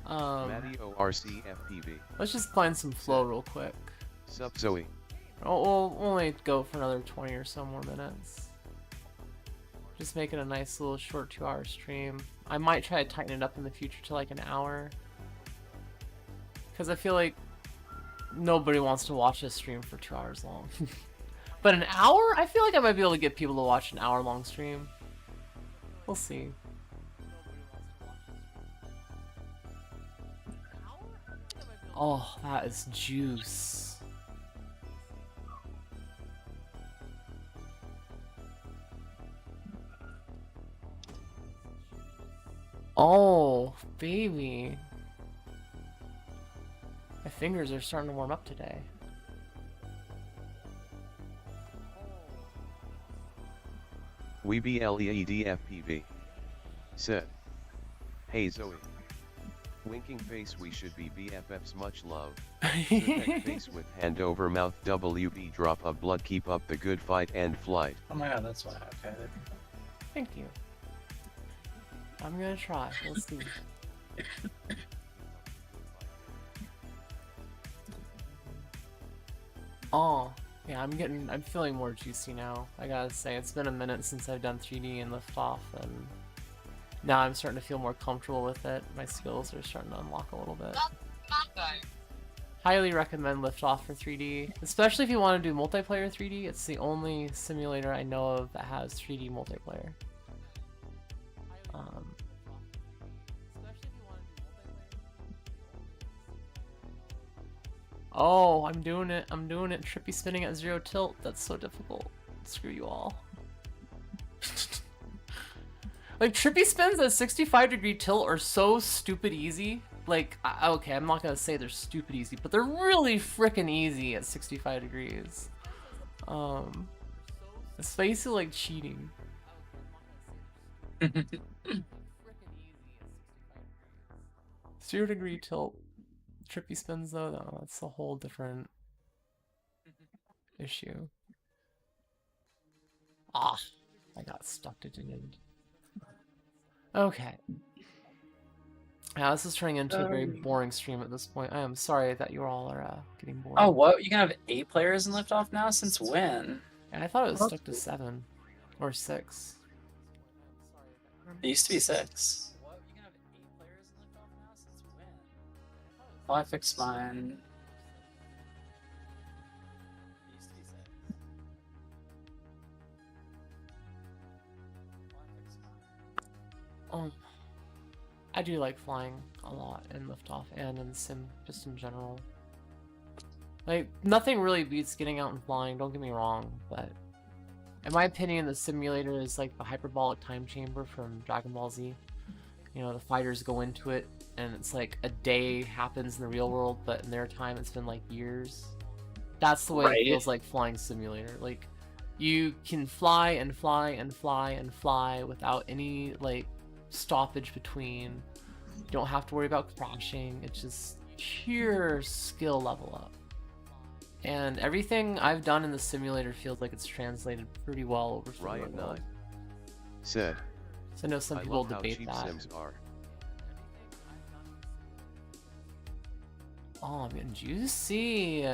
Maddie ORCFPV. Let's just find some flow real quick. Sup Zoe. We'll only go for another 20 or so more minutes. Just making a nice little short 2-hour stream. I might try to tighten it up in the future to like an hour. Because I feel like nobody wants to watch this stream for 2 hours long. But an hour? I feel like I might be able to get people to watch an hour-long stream. We'll see. Oh, that is juice. Oh, baby. My fingers are starting to warm up today. We be LEEDFPV. Said. Hey Zoe. Winking face, we should be BFFs, much love. Perfect face with hand over mouth, WB drop of blood, keep up the good fight and flight. Oh my god, that's why. Okay. Thank you. I'm gonna try. We'll see. Oh, yeah, I'm feeling more juicy now. I gotta say, it's been a minute since I've done 3D and Liftoff, and now I'm starting to feel more comfortable with it. My skills are starting to unlock a little bit. Highly recommend Liftoff for 3D, especially if you want to do multiplayer 3D. It's the only simulator I know of that has 3D multiplayer. Oh, I'm doing it. Trippy spinning at 0 tilt. That's so difficult. Screw you all. Like, trippy spins at 65-degree tilt are so stupid easy. Like, okay, I'm not gonna say they're stupid easy, but they're really freaking easy at 65 degrees. It's basically like cheating. 0-degree tilt. Trippy spins though, no, that's a whole different issue. Ah, I got stuck to do it. Okay. Yeah, this is turning into a very boring stream at this point. I am sorry that you all are getting bored. Oh, what? You can have 8 players in Liftoff now? Since when? And I thought it was stuck to 7 or 6. It used to be 6. Oh, I fixed mine. Oh, I do like flying a lot in Liftoff and in Sim, just in general. Like, nothing really beats getting out and flying, don't get me wrong, but in my opinion, the simulator is like the hyperbolic time chamber from Dragon Ball Z. You know, the fighters go into it, and it's like a day happens in the real world, but in their time it's been like years. That's the way it feels like flying simulator. Like, you can fly and fly and fly and fly without any, like, stoppage between. You don't have to worry about crashing. It's just pure skill level up. And everything I've done in the simulator feels like it's translated pretty well over to the real Riot9 world. said. So I know some people debate that. Sims are. Oh, I'm getting juicy.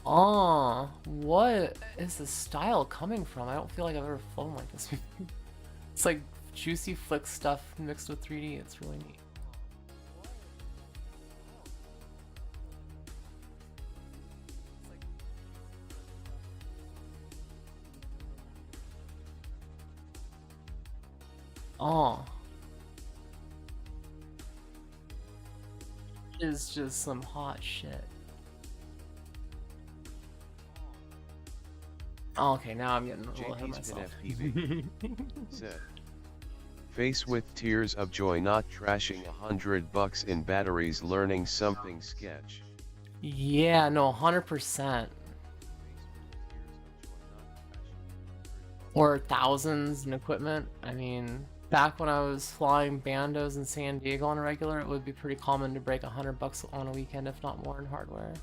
Oh, what is this style coming from? I don't feel like I've ever flown like this before. It's like juicy flick stuff mixed with 3D. It's really neat. Oh. Is just some hot shit. Oh, okay, now I'm getting a little ahead of JP's myself. FPV said, face with tears of joy not trashing $100 in batteries learning something sketch. Yeah, no, 100%. Or thousands in equipment. I mean, back when I was flying bandos in San Diego on a regular, it would be pretty common to break $100 on a weekend, if not more, in hardware.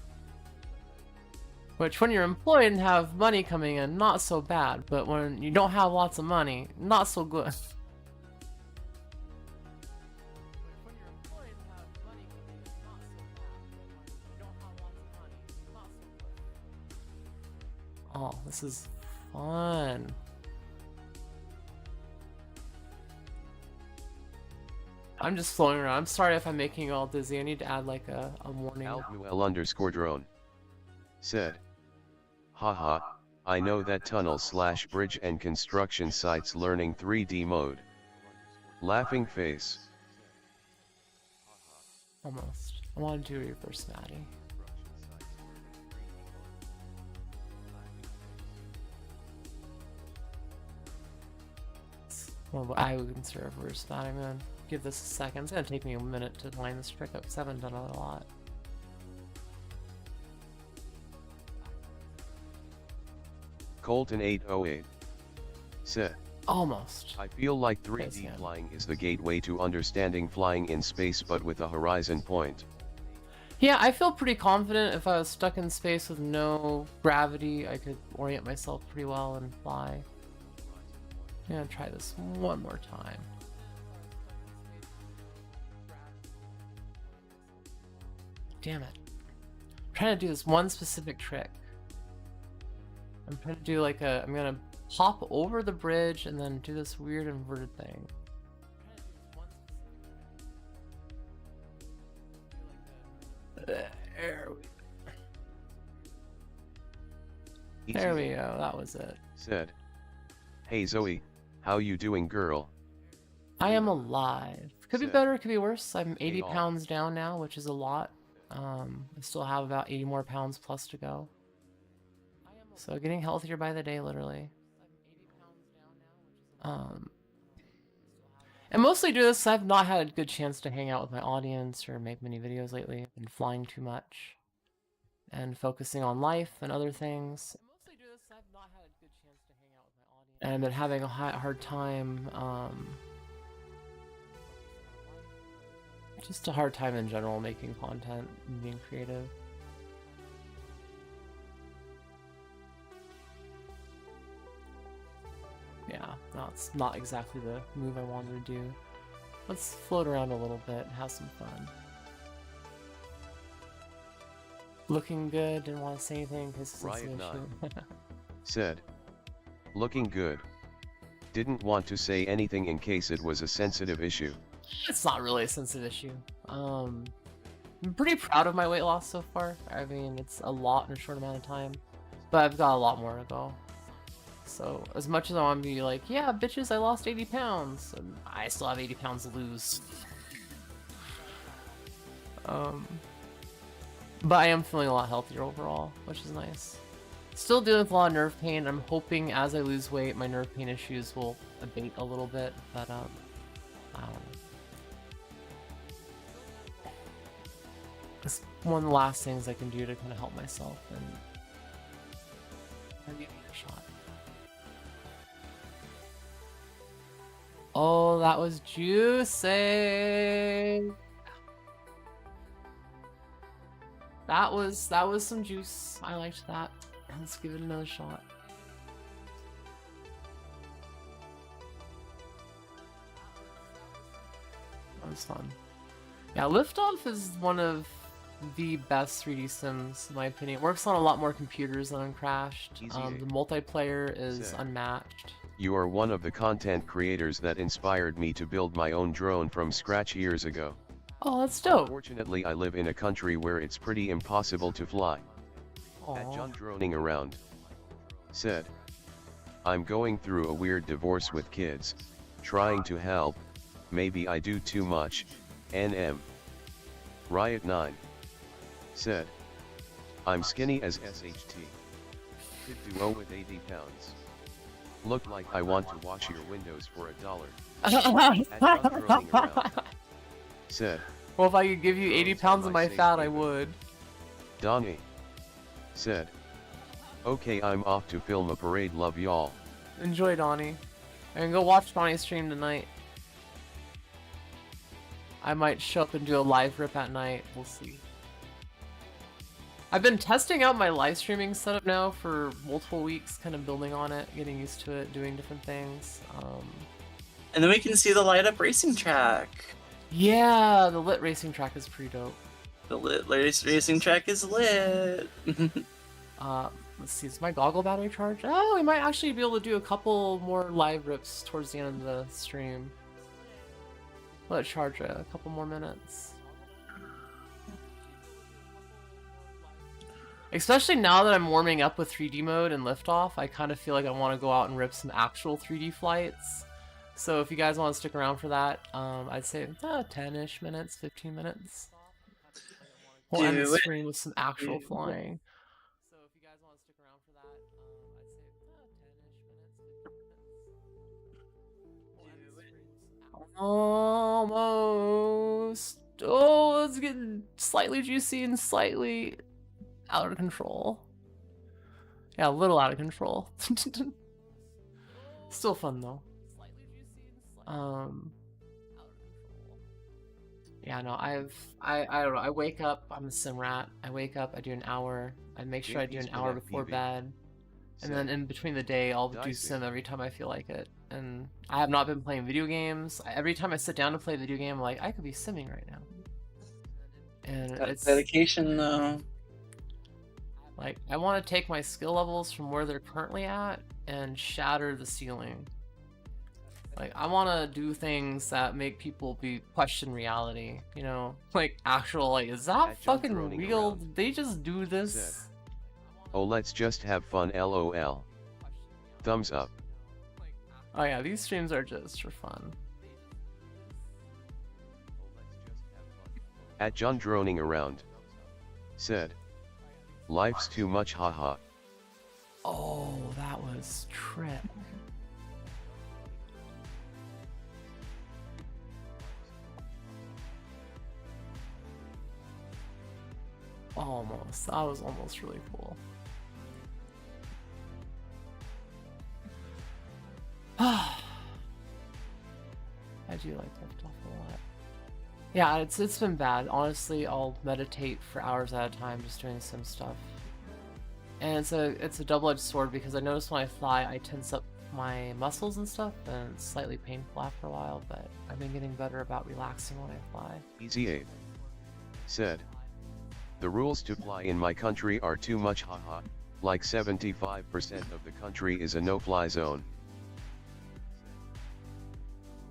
Which, when you're employed and have money coming in, not so bad. But when you don't have lots of money, not so good. Oh, this is fun. I'm just floating around. I'm sorry if I'm making you all dizzy. I need to add like a warning. Almuel_drone said, haha, I know that tunnel/bridge and construction sites learning 3D mode. Laughing face. Almost. I want to do reverse Maddie. Well, I would consider reverse Maddie. I'm gonna give this a second. It's gonna take me a minute to line this trick up because I haven't done it a lot. Colton808 said, Almost. I feel like Yes, 3D yeah. flying is the gateway to understanding flying in space but with a horizon point. Yeah, I feel pretty confident if I was stuck in space with no gravity, I could orient myself pretty well and fly. I'm gonna try this one more time. Damn it. I'm trying to do this one specific trick. I'm trying to do like I'm gonna hop over the bridge and then do this weird inverted thing. There we go, that was it. Said, hey Zoe, how you doing girl? I am alive. Could be Sick. better, could be worse. I'm 80 all. pounds down now, which is a lot. I still have about 80 more pounds plus to go. So getting healthier by the day, literally. And mostly do this, I've not had a good chance to hang out with my audience or make many videos lately. I've been flying too much and focusing on life and other things. And I've been having a hard time, just a hard time in general making content and being creative. Yeah, that's not exactly the move I wanted to do. Let's float around a little bit and have some fun. Looking good, didn't want to say anything because it's an issue. Said, looking good. Didn't want to say anything in case it was a sensitive issue. It's not really a sensitive issue. I'm pretty proud of my weight loss so far. I mean, it's a lot in a short amount of time, but I've got a lot more to go. So as much as I want to be like, yeah, bitches, I lost 80 pounds, I still have 80 pounds to lose. But I am feeling a lot healthier overall, which is nice. Still dealing with a lot of nerve pain. I'm hoping as I lose weight, my nerve pain issues will abate a little bit, but I don't know. It's one of the last things I can do to kind of help myself and give it a shot. Oh, that was juicy. That was some juice. I liked that. Let's give it another shot. That was fun. Yeah, Liftoff is one of the best 3D Sims, in my opinion. It works on a lot more computers than Uncrashed. The multiplayer is unmatched. You are one of the content creators that inspired me to build my own drone from scratch years ago. Oh, that's dope. Unfortunately, I live in a country where it's pretty impossible to fly. At Aw. John Droning Around said, I'm going through a weird divorce with kids, trying to help, maybe I do too much, NM. Riot 9 said, I'm skinny as SHT. Kid duo with 80 pounds. Look like I want to wash your windows for $1. At John Droning Around said, Well, if I could give you 80 pounds of my fat, I would. Donnie said, okay, I'm off to film a parade, love y'all. Enjoy, Donnie. I can go watch Donnie's stream tonight. I might show up and do a live rip at night. We'll see. I've been testing out my live streaming setup now for multiple weeks, kind of building on it, getting used to it, doing different things. And then we can see the light up racing track. Yeah, the lit racing track is pretty dope. The lit racing track is lit. Let's see, is my goggle battery charged? Oh, we might actually be able to do a couple more live rips towards the end of the stream. Let it charge a couple more minutes. Especially now that I'm warming up with 3D mode and Liftoff, I kind of feel like I want to go out and rip some actual 3D flights. So if you guys want to stick around for that, I'd say 10-ish minutes, 15 minutes. We'll end the stream with some actual flying. So if you guys want to stick around for that, I'd say 10-ish minutes, 15 minutes. Almost. Oh, it's getting slightly juicy and slightly out of control. Yeah, a little out of control. Still fun though. Yeah, no, I don't know. I wake up, I'm a sim rat. I wake up, I do an hour. I make sure I do an hour before bed. And then in between the day, I'll do sim every time I feel like it. And I have not been playing video games. Every time I sit down to play a video game, I'm like, I could be simming right now. And it's dedication though. Like, I want to take my skill levels from where they're currently at and shatter the ceiling. Like, I want to do things that make people question reality, you know? Like, actual, like, is that fucking real? Did they just do this? Oh, let's just have fun, LOL. Thumbs up. Oh yeah, these streams are just for fun. At John Droning Around said, life's too much, haha. Oh, that was trip. Almost. That was almost really cool. I do like Liftoff a lot. Yeah, it's been bad. Honestly, I'll meditate for hours at a time just doing some stuff. And it's a double-edged sword because I notice when I fly, I tense up my muscles and stuff, and it's slightly painful after a while, but I've been getting better about relaxing when I fly. Easy Abe said, the rules to fly in my country are too much, haha, like 75% of the country is a no-fly zone.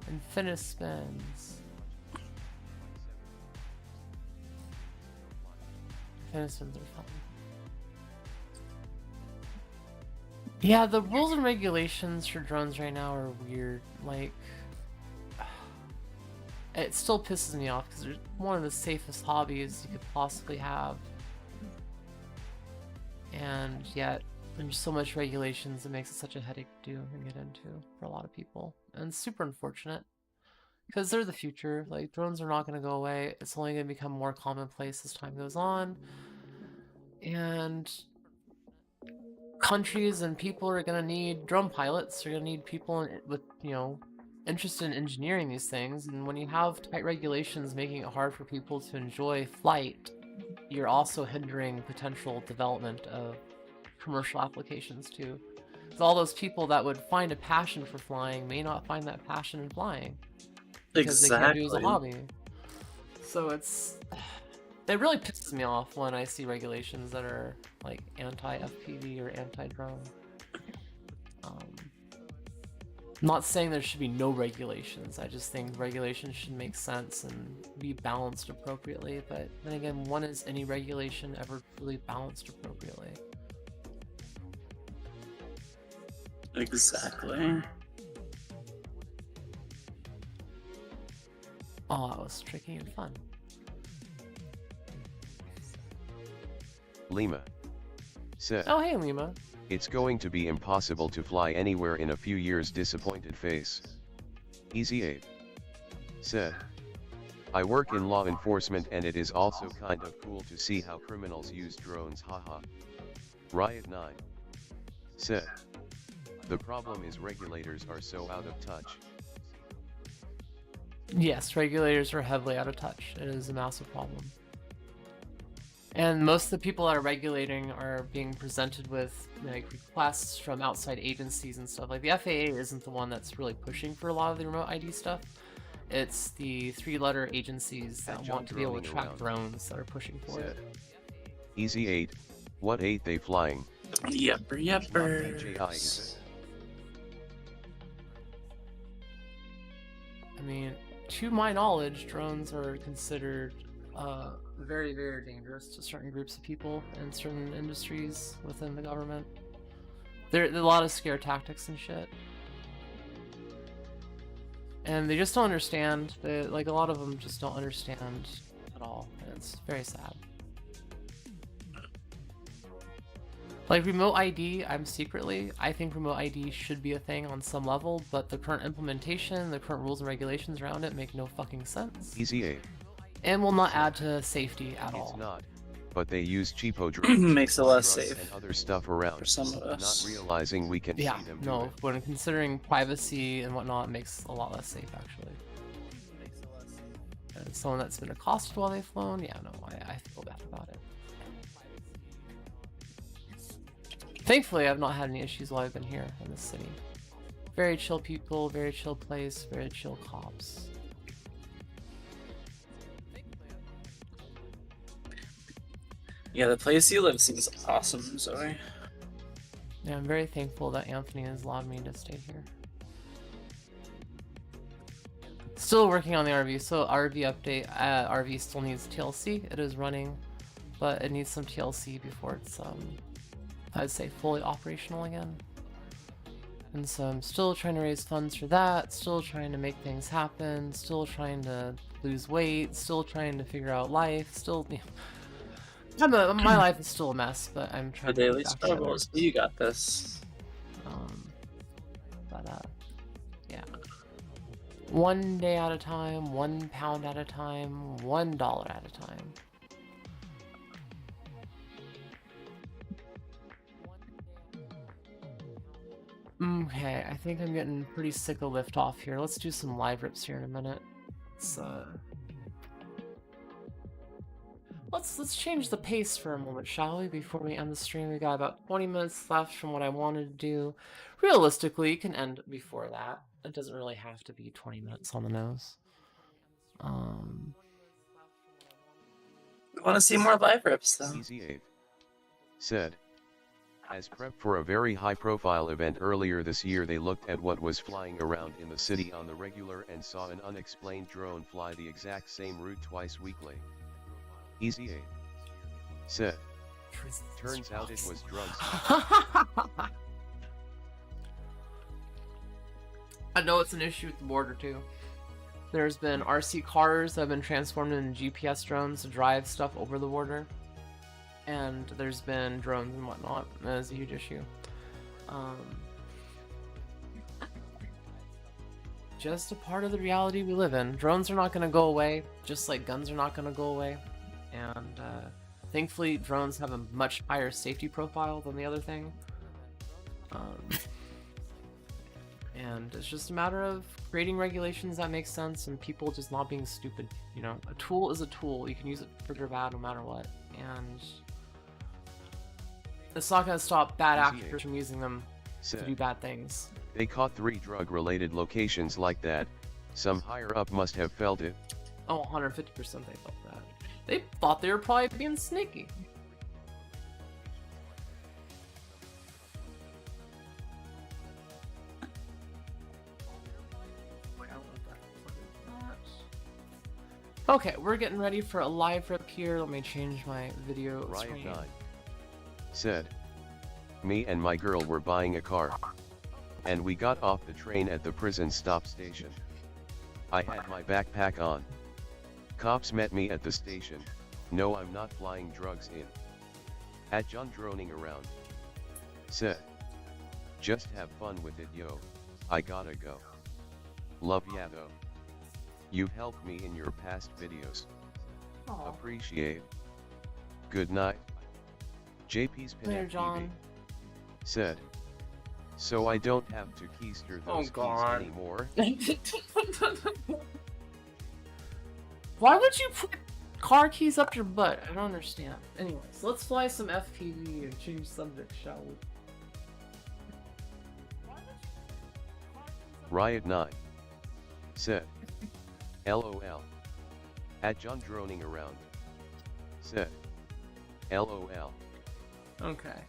Infinite spins. Infinite spins are fun. Yeah, the rules and regulations for drones right now are weird. Like, it still pisses me off because they're one of the safest hobbies you could possibly have. And yet, there's so much regulations, it makes it such a headache to do and get into for a lot of people. And it's super unfortunate. Because they're the future. Like, drones are not going to go away. It's only going to become more commonplace as time goes on. And countries and people are going to need drone pilots. They're going to need people with, you know, interested in engineering these things. And when you have tight regulations making it hard for people to enjoy flight, you're also hindering potential development of commercial applications too. Because all those people that would find a passion for flying may not find that passion in flying. Because they can't do it as a hobby. So it really pisses pisses me off when I see regulations that are like anti-FPV or anti-drone. Not saying there should be no regulations, I just think regulations should make sense and be balanced appropriately, but then again, when is any regulation ever really balanced appropriately? Exactly. Oh, that was tricky and fun. Lima said, Oh, hey, Lima. it's going to be impossible to fly anywhere in a few years. Disappointed face. Easy 8 said, I work in law enforcement and it is also kind of cool to see how criminals use drones, haha. Riot 9 said, the problem is regulators are so out of touch. Yes, regulators are heavily out of touch. It is a massive problem. And most of the people that are regulating are being presented with like requests from outside agencies and stuff. Like the FAA isn't the one that's really pushing for a lot of the remote ID stuff. It's the 3-letter agencies that want to be able to track drones that are pushing for it. Easy 8, what 8 they flying? Yepper. I mean, to my knowledge, drones are considered very, very dangerous to certain groups of people in certain industries within the government. There are a lot of scare tactics and shit. And they just don't understand. Like, a lot of them just don't understand at all. And it's very sad. Like, remote ID, I think remote ID should be a thing on some level, but the current implementation, the current rules and regulations around it make no fucking sense. Easy 8. And will not add to safety at all. It's not, but they use cheapo drones. Makes it less drugs safe and other stuff around. for some of us. Not realizing we can Yeah, see them do no, it. when considering privacy and whatnot, it makes a lot less safe, actually. And someone that's been accosted while they've flown, yeah, no, I feel bad about it. Thankfully, I've not had any issues while I've been here in this city. Very chill people, very chill place, very chill cops. Yeah, the place you live seems awesome, Zoe. Yeah, I'm very thankful that Anthony has allowed me to stay here. Still working on the RV, so RV update, RV still needs TLC, it is running, but it needs some TLC before it's, I'd say fully operational again. And so I'm still trying to raise funds for that, still trying to make things happen, still trying to lose weight, still trying to figure out life, still, my life is still a mess, but I'm trying The to daily get back together. struggles. You got this. Yeah. 1 day at a time, £1 at a time, $1 at a time. Okay, I think I'm getting pretty sick of Liftoff here. Let's do some live rips here in a minute. Let's change the pace for a moment, shall we? Before we end the stream, we got about 20 minutes left from what I wanted to do. Realistically, you can end before that. It doesn't really have to be 20 minutes on the nose. I want to see more live rips, though. Easy 8 said, as prep for a very high-profile event earlier this year, they looked at what was flying around in the city on the regular and saw an unexplained drone fly the exact same route twice weekly. Easy 8 said, turns out it was drugs. I know it's an issue with the border too. There's been RC cars that have been transformed into GPS drones to drive stuff over the border. And there's been drones and whatnot, and that is a huge issue. Just a part of the reality we live in. Drones are not going to go away, just like guns are not going to go away. And thankfully, drones have a much higher safety profile than the other thing. And it's just a matter of creating regulations that make sense and people just not being stupid. You know, a tool is a tool. You can use it for good or bad no matter what. And it's not going to stop bad actors from using them to do bad things. They caught 3 drug-related locations like that. Some higher up must have felt it. Oh, 150% they felt that. They thought they were probably being sneaky. Okay, we're getting ready for a live rip here. Let me change my video Riot screen. 9 said, me and my girl were buying a car, and we got off the train at the prison stop station. I had my backpack on. Cops met me at the station. No, I'm not flying drugs in. At John droning around. Said, just have fun with it, yo. I gotta go. Love ya though. You've helped me in your past videos. Aw. Appreciate. Good night. JP's pin Later, FPV John. said, so I don't have to keister those keys God. anymore. Why would you put car keys up your butt? I don't understand. Anyways, let's fly some FPV and change subject, shall we? Riot 9 said, LOL. At John droning around. Said, LOL. Okay,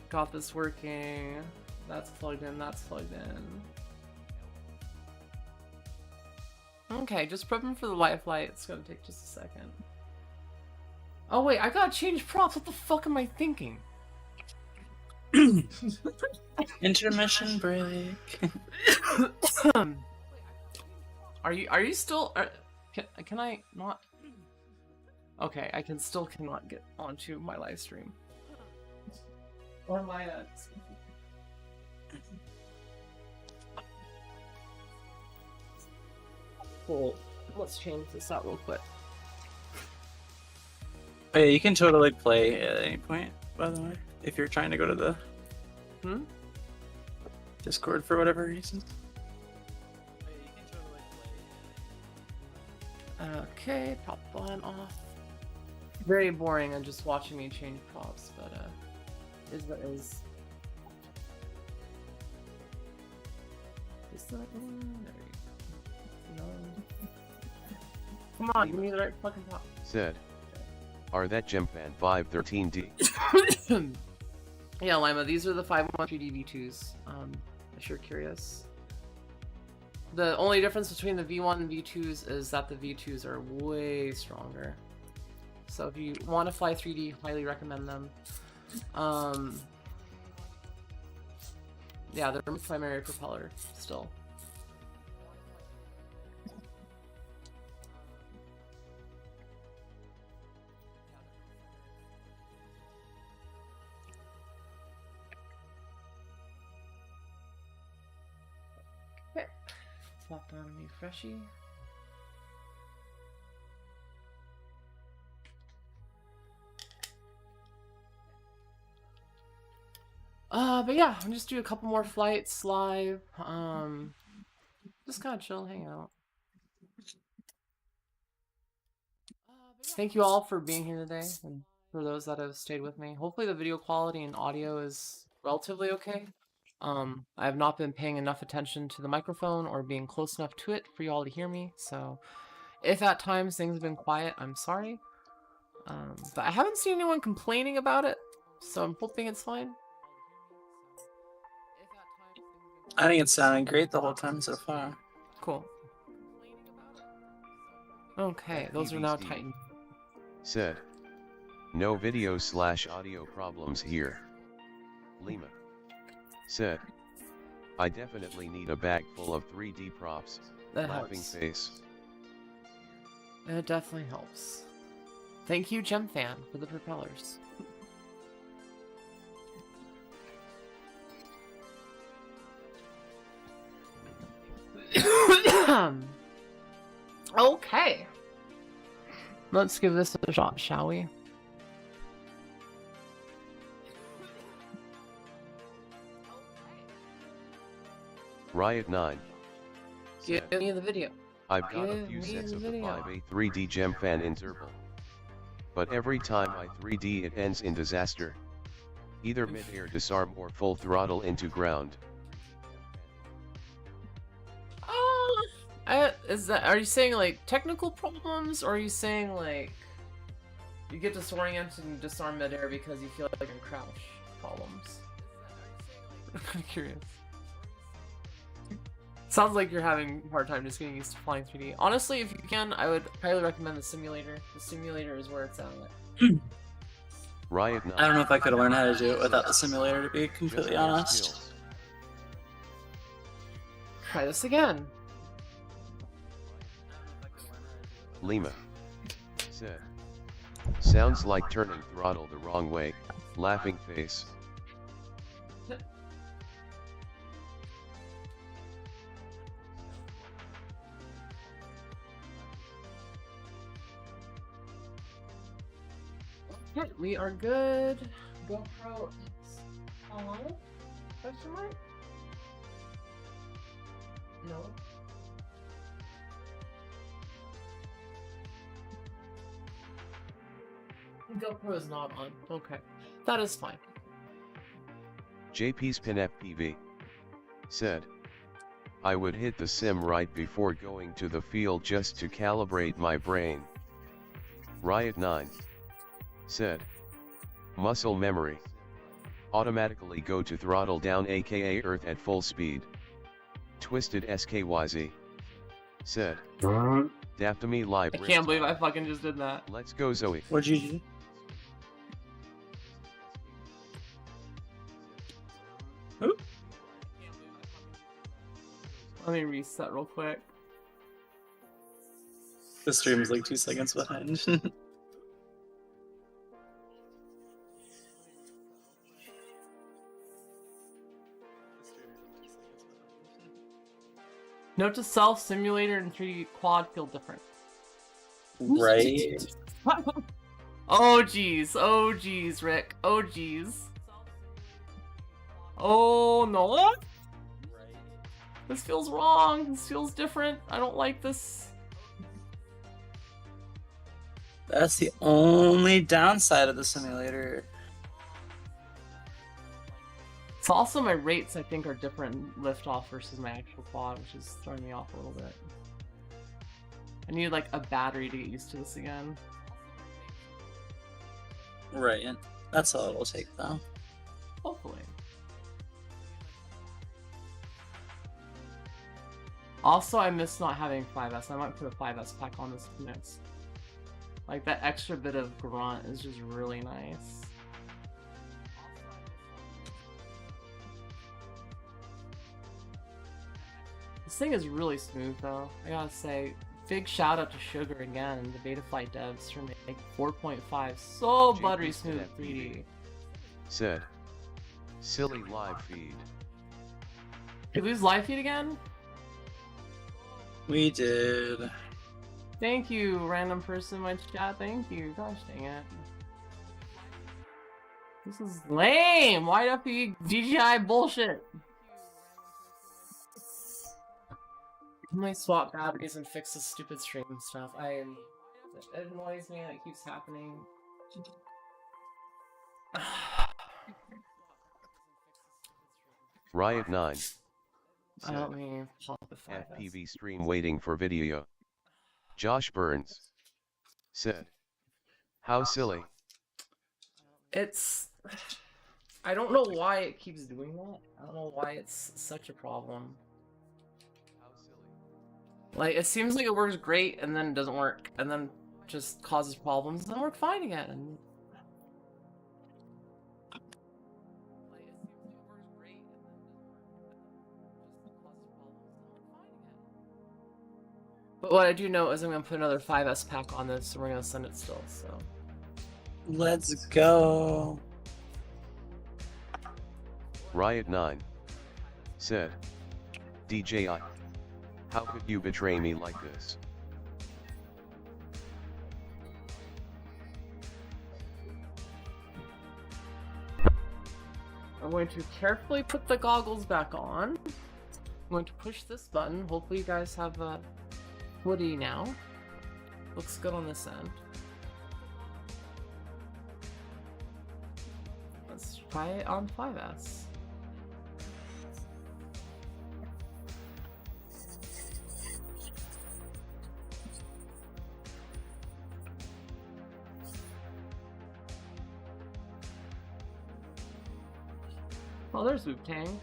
got this working. That's plugged in, that's plugged in. Okay, just prepping for the Wi-Fi. It's gonna take just a second. Oh wait, I gotta change props. What the fuck am I thinking? Intermission break. Are you still? Can I not? Okay, I still cannot get onto my live stream. Or my Cool. Let's change this out real quick. Oh, yeah, you can totally play at any point, by the way, if you're trying to go to the Discord for whatever reason. Okay, pop line off. Very boring and just watching me change props, but is what is. Is that one? There you go. No. Come on, give me the right fucking prop. Said, are that Gemfan 513D? Yeah, Lima, these are the 513D V2s. If you're curious. The only difference between the V1 and V2s is that the V2s are way stronger. So if you want to fly 3D, highly recommend them. Yeah, they're primary propeller still. Okay, swap on a new freshie. But yeah, I'm just do a couple more flights live. Just kind of chill, hang out. Thank you all for being here today, and for those that have stayed with me. Hopefully the video quality and audio is relatively okay. I have not been paying enough attention to the microphone or being close enough to it for you all to hear me, so if at times things have been quiet, I'm sorry. But I haven't seen anyone complaining about it, so I'm hoping it's fine. I think it's sounding great the whole time so far. Cool. Okay, those are now FPV tightened. Said, no video/audio problems here. Lima said, I definitely need a bag full of 3D props. That Laughing helps. face. It definitely helps. Thank you, GemFan, for the propellers. Okay. Let's give this a shot, shall we? Riot 9 Give said, me the video. I've got a Give few me sets the of the video. 5A 3D Gemfan in Zerbil. But every time I 3D it ends in disaster. Either mid-air disarm or full throttle into ground. Are you saying like technical problems, or are you saying like you get disoriented and disarm midair because you feel like in crouch problems? I'm curious. Sounds like you're having a hard time just getting used to flying 3D. Honestly, if you can, I would highly recommend the simulator. The simulator is where it's at. Riot 9. I don't know if I could learn how to do it without the simulator, to be Just completely more honest. skills. Try this again. Lima said. Sounds like turning throttle the wrong way. Laughing face. Okay, we are good. GoPro is on? Question mark? No. GoPro is not on. Okay, that is fine. JP's Pin FPV said. I would hit the sim right before going to the field just to calibrate my brain. Riot 9 said. Muscle memory. Automatically go to throttle down aka Earth at full speed. Twisted SKYZ said. Daptome live. I can't believe I fucking just did that. Let's go Zoe. What'd you do? Let me reset real quick. The stream is like 2 seconds behind. Note to self, simulator and 3D quad feel different. Right? Oh jeez, oh jeez, Rick, oh jeez. Oh no! This feels wrong, this feels different, I don't like this. That's the only downside of the simulator. It's also my rates, I think, are different in Liftoff versus my actual quad, which is throwing me off a little bit. I need like a battery to get used to this again. Right. That's all it'll take, though. Hopefully. Also, I miss not having 5S. I might put a 5S pack on this next. Like, that extra bit of grunt is just really nice. This thing is really smooth, though. I gotta say, big shout out to Sugar again and the Betaflight devs for making 4.5 so buttery smooth 3D. Said. Silly live feed. Did we lose live feed again? We did. Thank you, random person in my chat. Thank you. Gosh dang it. This is lame. Why FP DJI bullshit? Can I swap batteries and fix this stupid stream stuff? It annoys me that it keeps happening. Riot 9 Let me pop the 5S. FPV stream waiting for video. Josh Burns said. How silly. It's... I don't know why it keeps doing that. I don't know why it's such a problem. Like, it seems like it works great, and then it doesn't work, and then just causes problems, and then work fine again. But what I do know is I'm going to put another 5S pack on this, so we're going to send it still, so... Let's go. Riot 9 said. DJI. How could you betray me like this? I'm going to carefully put the goggles back on. I'm going to push this button. Hopefully you guys have a footy now. Looks good on this end. Let's try it on 5S. Oh, there's Wu Tang.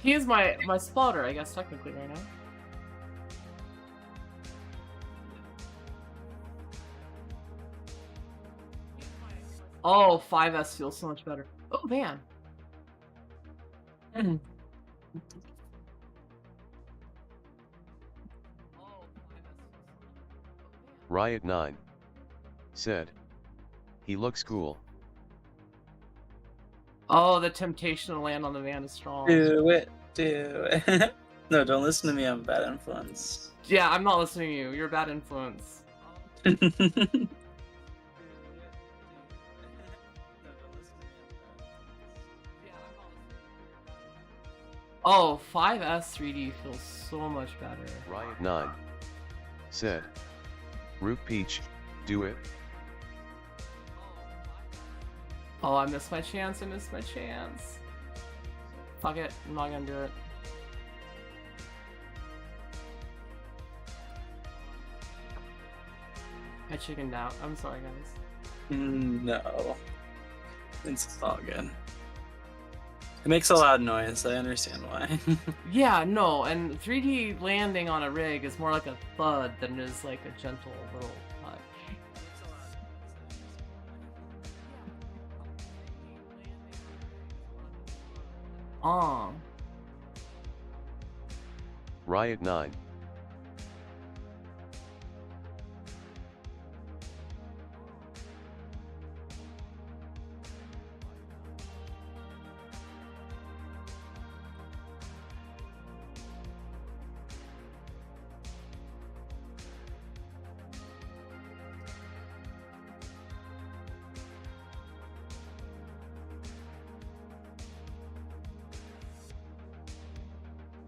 He is my spotter, I guess, technically, right now. Oh, 5S feels so much better. Oh, man. Riot 9 said, he looks cool. Oh, the temptation to land on the van is strong. Do it. No, don't listen to me. I'm a bad influence. Yeah, I'm not listening to you. You're a bad influence. Oh, 5S 3D feels so much better. Riot 9 said, Root Peach, do it. Oh, I missed my chance. I missed my chance. Fuck it. I'm not gonna do it. I chickened out. I'm sorry, guys. No. It's all good. It makes a loud noise. I understand why. Yeah, no, and 3D landing on a rig is more like a thud than it is like a gentle little touch. Riot 9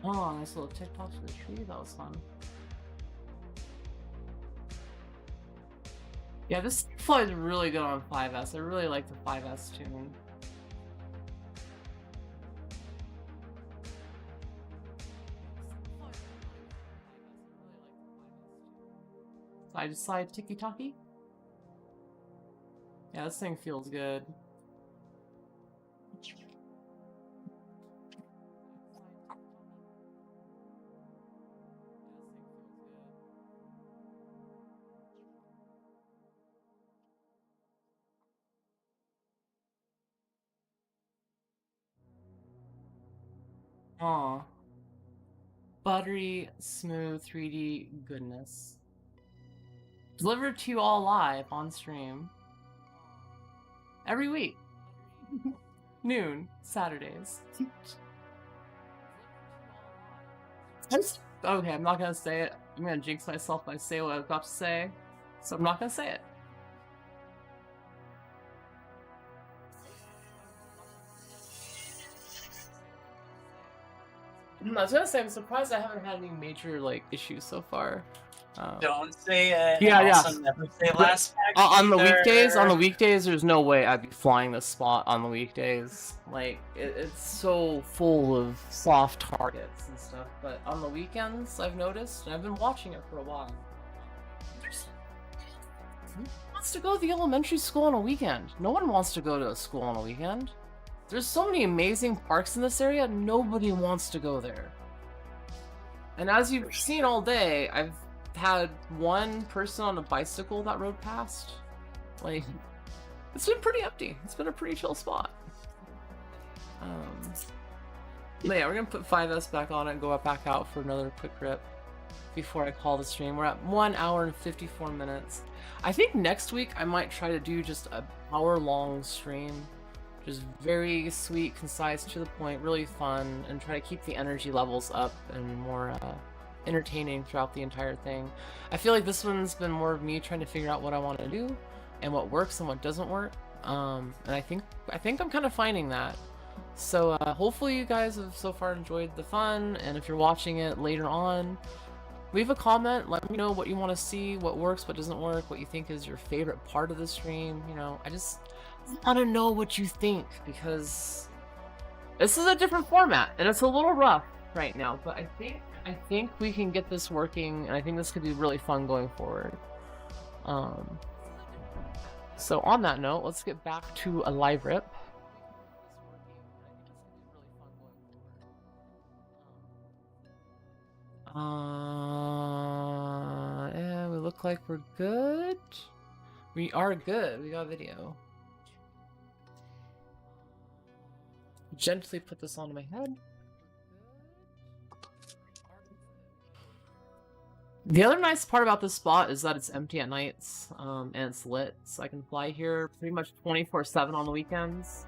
Oh, nice little TikTok to the tree. That was fun. Yeah, this flies really good on 5S. I really like the 5S tune. Side to side tiki-taki. Yeah, this thing feels good. Aw. Buttery, smooth, 3D goodness. Delivered to you all live on stream. Every week. Noon, Saturdays. Okay, I'm not gonna say it. I'm gonna jinx myself if I say what I was about to say. So I'm not gonna say it. I was gonna say, I'm surprised I haven't had any major, like, issues so far. Don't say it. Yeah, yeah. Also never say last On the weekdays, there's no way I'd be flying this spot on the weekdays. Like, it's so full of soft targets and stuff. But on the weekends, I've noticed, and I've been watching it for a while. Who wants to go to the elementary school on a weekend? No one wants to go to a school on a weekend. There's so many amazing parks in this area, nobody wants to go there. And as you've seen all day, I've had one person on a bicycle that rode past. Like, it's been pretty empty. It's been a pretty chill spot. But yeah, we're gonna put 5S back on it and go back out for another quick rip before I call the stream. We're at 1 hour and 54 minutes. I think next week I might try to do just an hour-long stream. Just very sweet, concise, to the point, really fun, and try to keep the energy levels up and more entertaining throughout the entire thing. I feel like this one's been more of me trying to figure out what I want to do and what works and what doesn't work. And I think I'm kind of finding that. So hopefully you guys have so far enjoyed the fun, and if you're watching it later on, leave a comment, let me know what you want to see, what works, what doesn't work, what you think is your favorite part of the stream. You know, I just want to know what you think, because this is a different format and it's a little rough right now, but I I think we can get this working, and I think this could be really fun going forward. So on that note, let's get back to a live rip. And we look like we're good. We are good. We got video. Gently put this onto my head. The other nice part about this spot is that it's empty at nights, and it's lit, so I can fly here pretty much 24/7 on the weekends.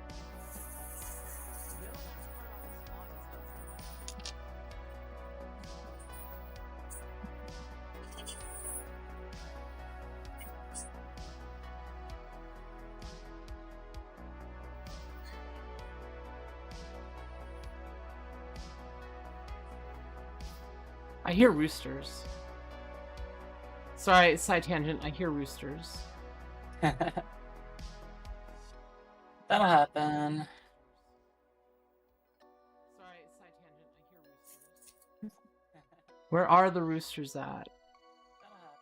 I hear roosters. Sorry, side tangent. I hear roosters. That'll happen. Sorry, side tangent. I hear roosters. Where are the roosters at? That'll happen.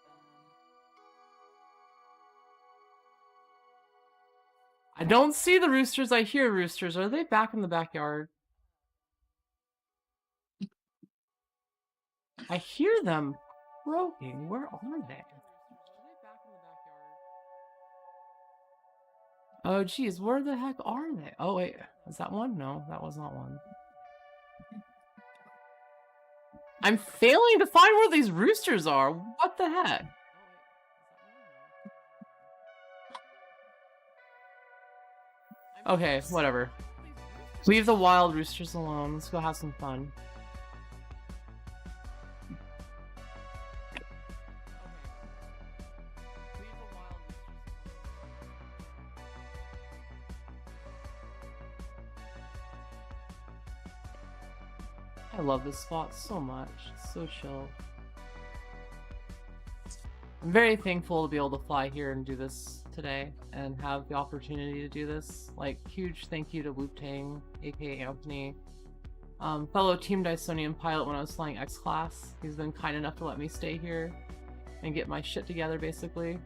I don't see the roosters. I hear roosters. Are they back in the backyard? I hear them croaking. Where are they? Oh, geez. Where the heck are they? Oh, wait. Is that one? No, that was not one. I'm failing to find where these roosters are. What the heck? Okay, whatever. Leave the wild roosters alone. Let's go have some fun. I love this spot so much. It's so chill. I'm very thankful to be able to fly here and do this today and have the opportunity to do this. Like, huge thank you to Wu-Tang, aka Anthony, fellow Team Dysonium pilot when I was flying X-Class. He's been kind enough to let me stay here and get my shit together, basically.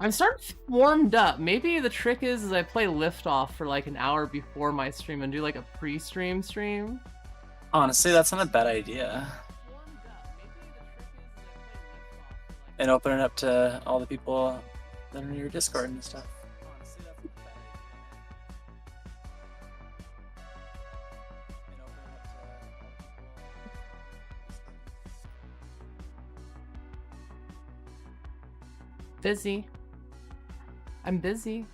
I'm starting to warmed up. Maybe the trick is I play Liftoff for like an hour before my stream and do like a pre-stream stream. Honestly, that's not a bad idea. And open it up to all the people that are in your Discord and stuff. Busy. I'm busy.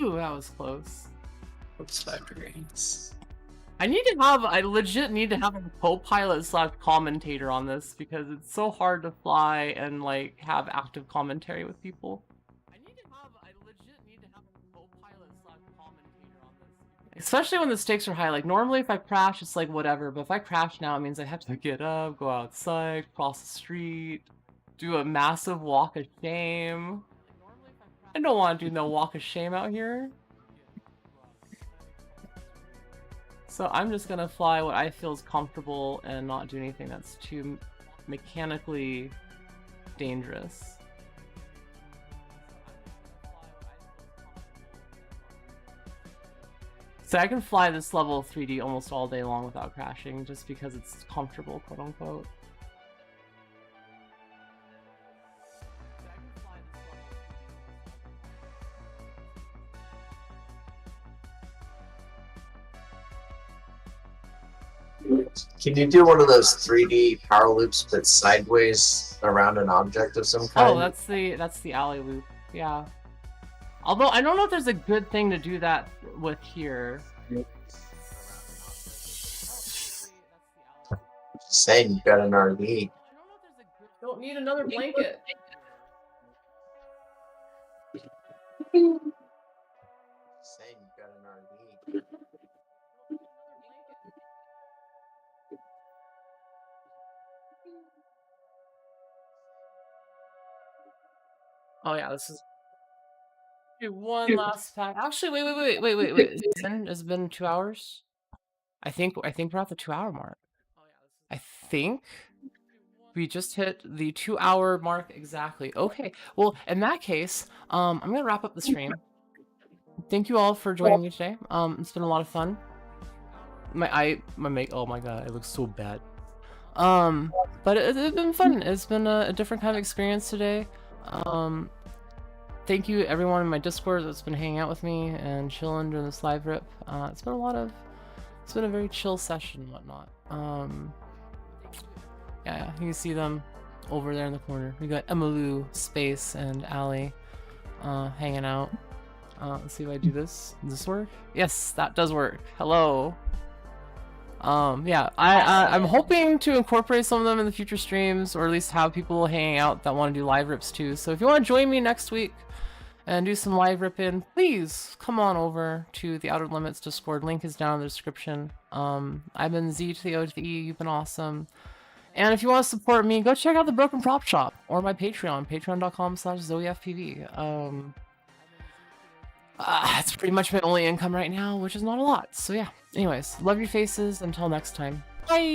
Ooh, that was close. Oops, 5 degrees. I legit need to have a co-pilot / commentator on this because it's so hard to fly and like have active commentary with people. I legit need to have a co-pilot / commentator on this. Especially when the stakes are high. Like normally if I crash, it's like whatever, but if I crash now, it means I have to get up, go outside, cross the street, do a massive walk of shame. I don't want to do no walk of shame out here. So I'm just gonna fly what I feel is comfortable and not do anything that's too mechanically dangerous. So I can fly this level of 3D almost all day long without crashing just because it's comfortable, quote unquote. Can you do one of those 3D power loops but sideways around an object of some kind? Oh, that's the alley loop. Yeah. Although I don't know if there's a good thing to do that with here. Saying you got an RV. Don't need another blanket. Saying you got an RV. Oh yeah, this is do one last pack. Actually, wait. It's been 2 hours. I think we're at the 2-hour mark. I think we just hit the 2-hour mark exactly. Okay. Well, in that case, I'm gonna wrap up the stream. Thank you all for joining me today. It's been a lot of fun. My make. Oh my god, it looks so bad. But it's been fun. It's been a different kind of experience today. Thank you everyone in my Discord that's been hanging out with me and chilling during this live rip. It's been a very chill session and whatnot. Yeah, you can see them over there in the corner. We got Emalu, Space, and Allie hanging out. Let's see if I do this. Does this work? Yes, that does work. Hello. Yeah, I'm hoping to incorporate some of them in the future streams, or at least have people hanging out that want to do live rips too. So if you want to join me next week and do some live ripping, please come on over to the Outer Limits Discord. Link is down in the description. I've been Z to the O to the E. You've been awesome. And if you want to support me, go check out the Broken Prop Shop or my Patreon, patreon.com/ZoeFPV. It's pretty much my only income right now, which is not a lot. So yeah. Anyways, love your faces. Until next time. Bye!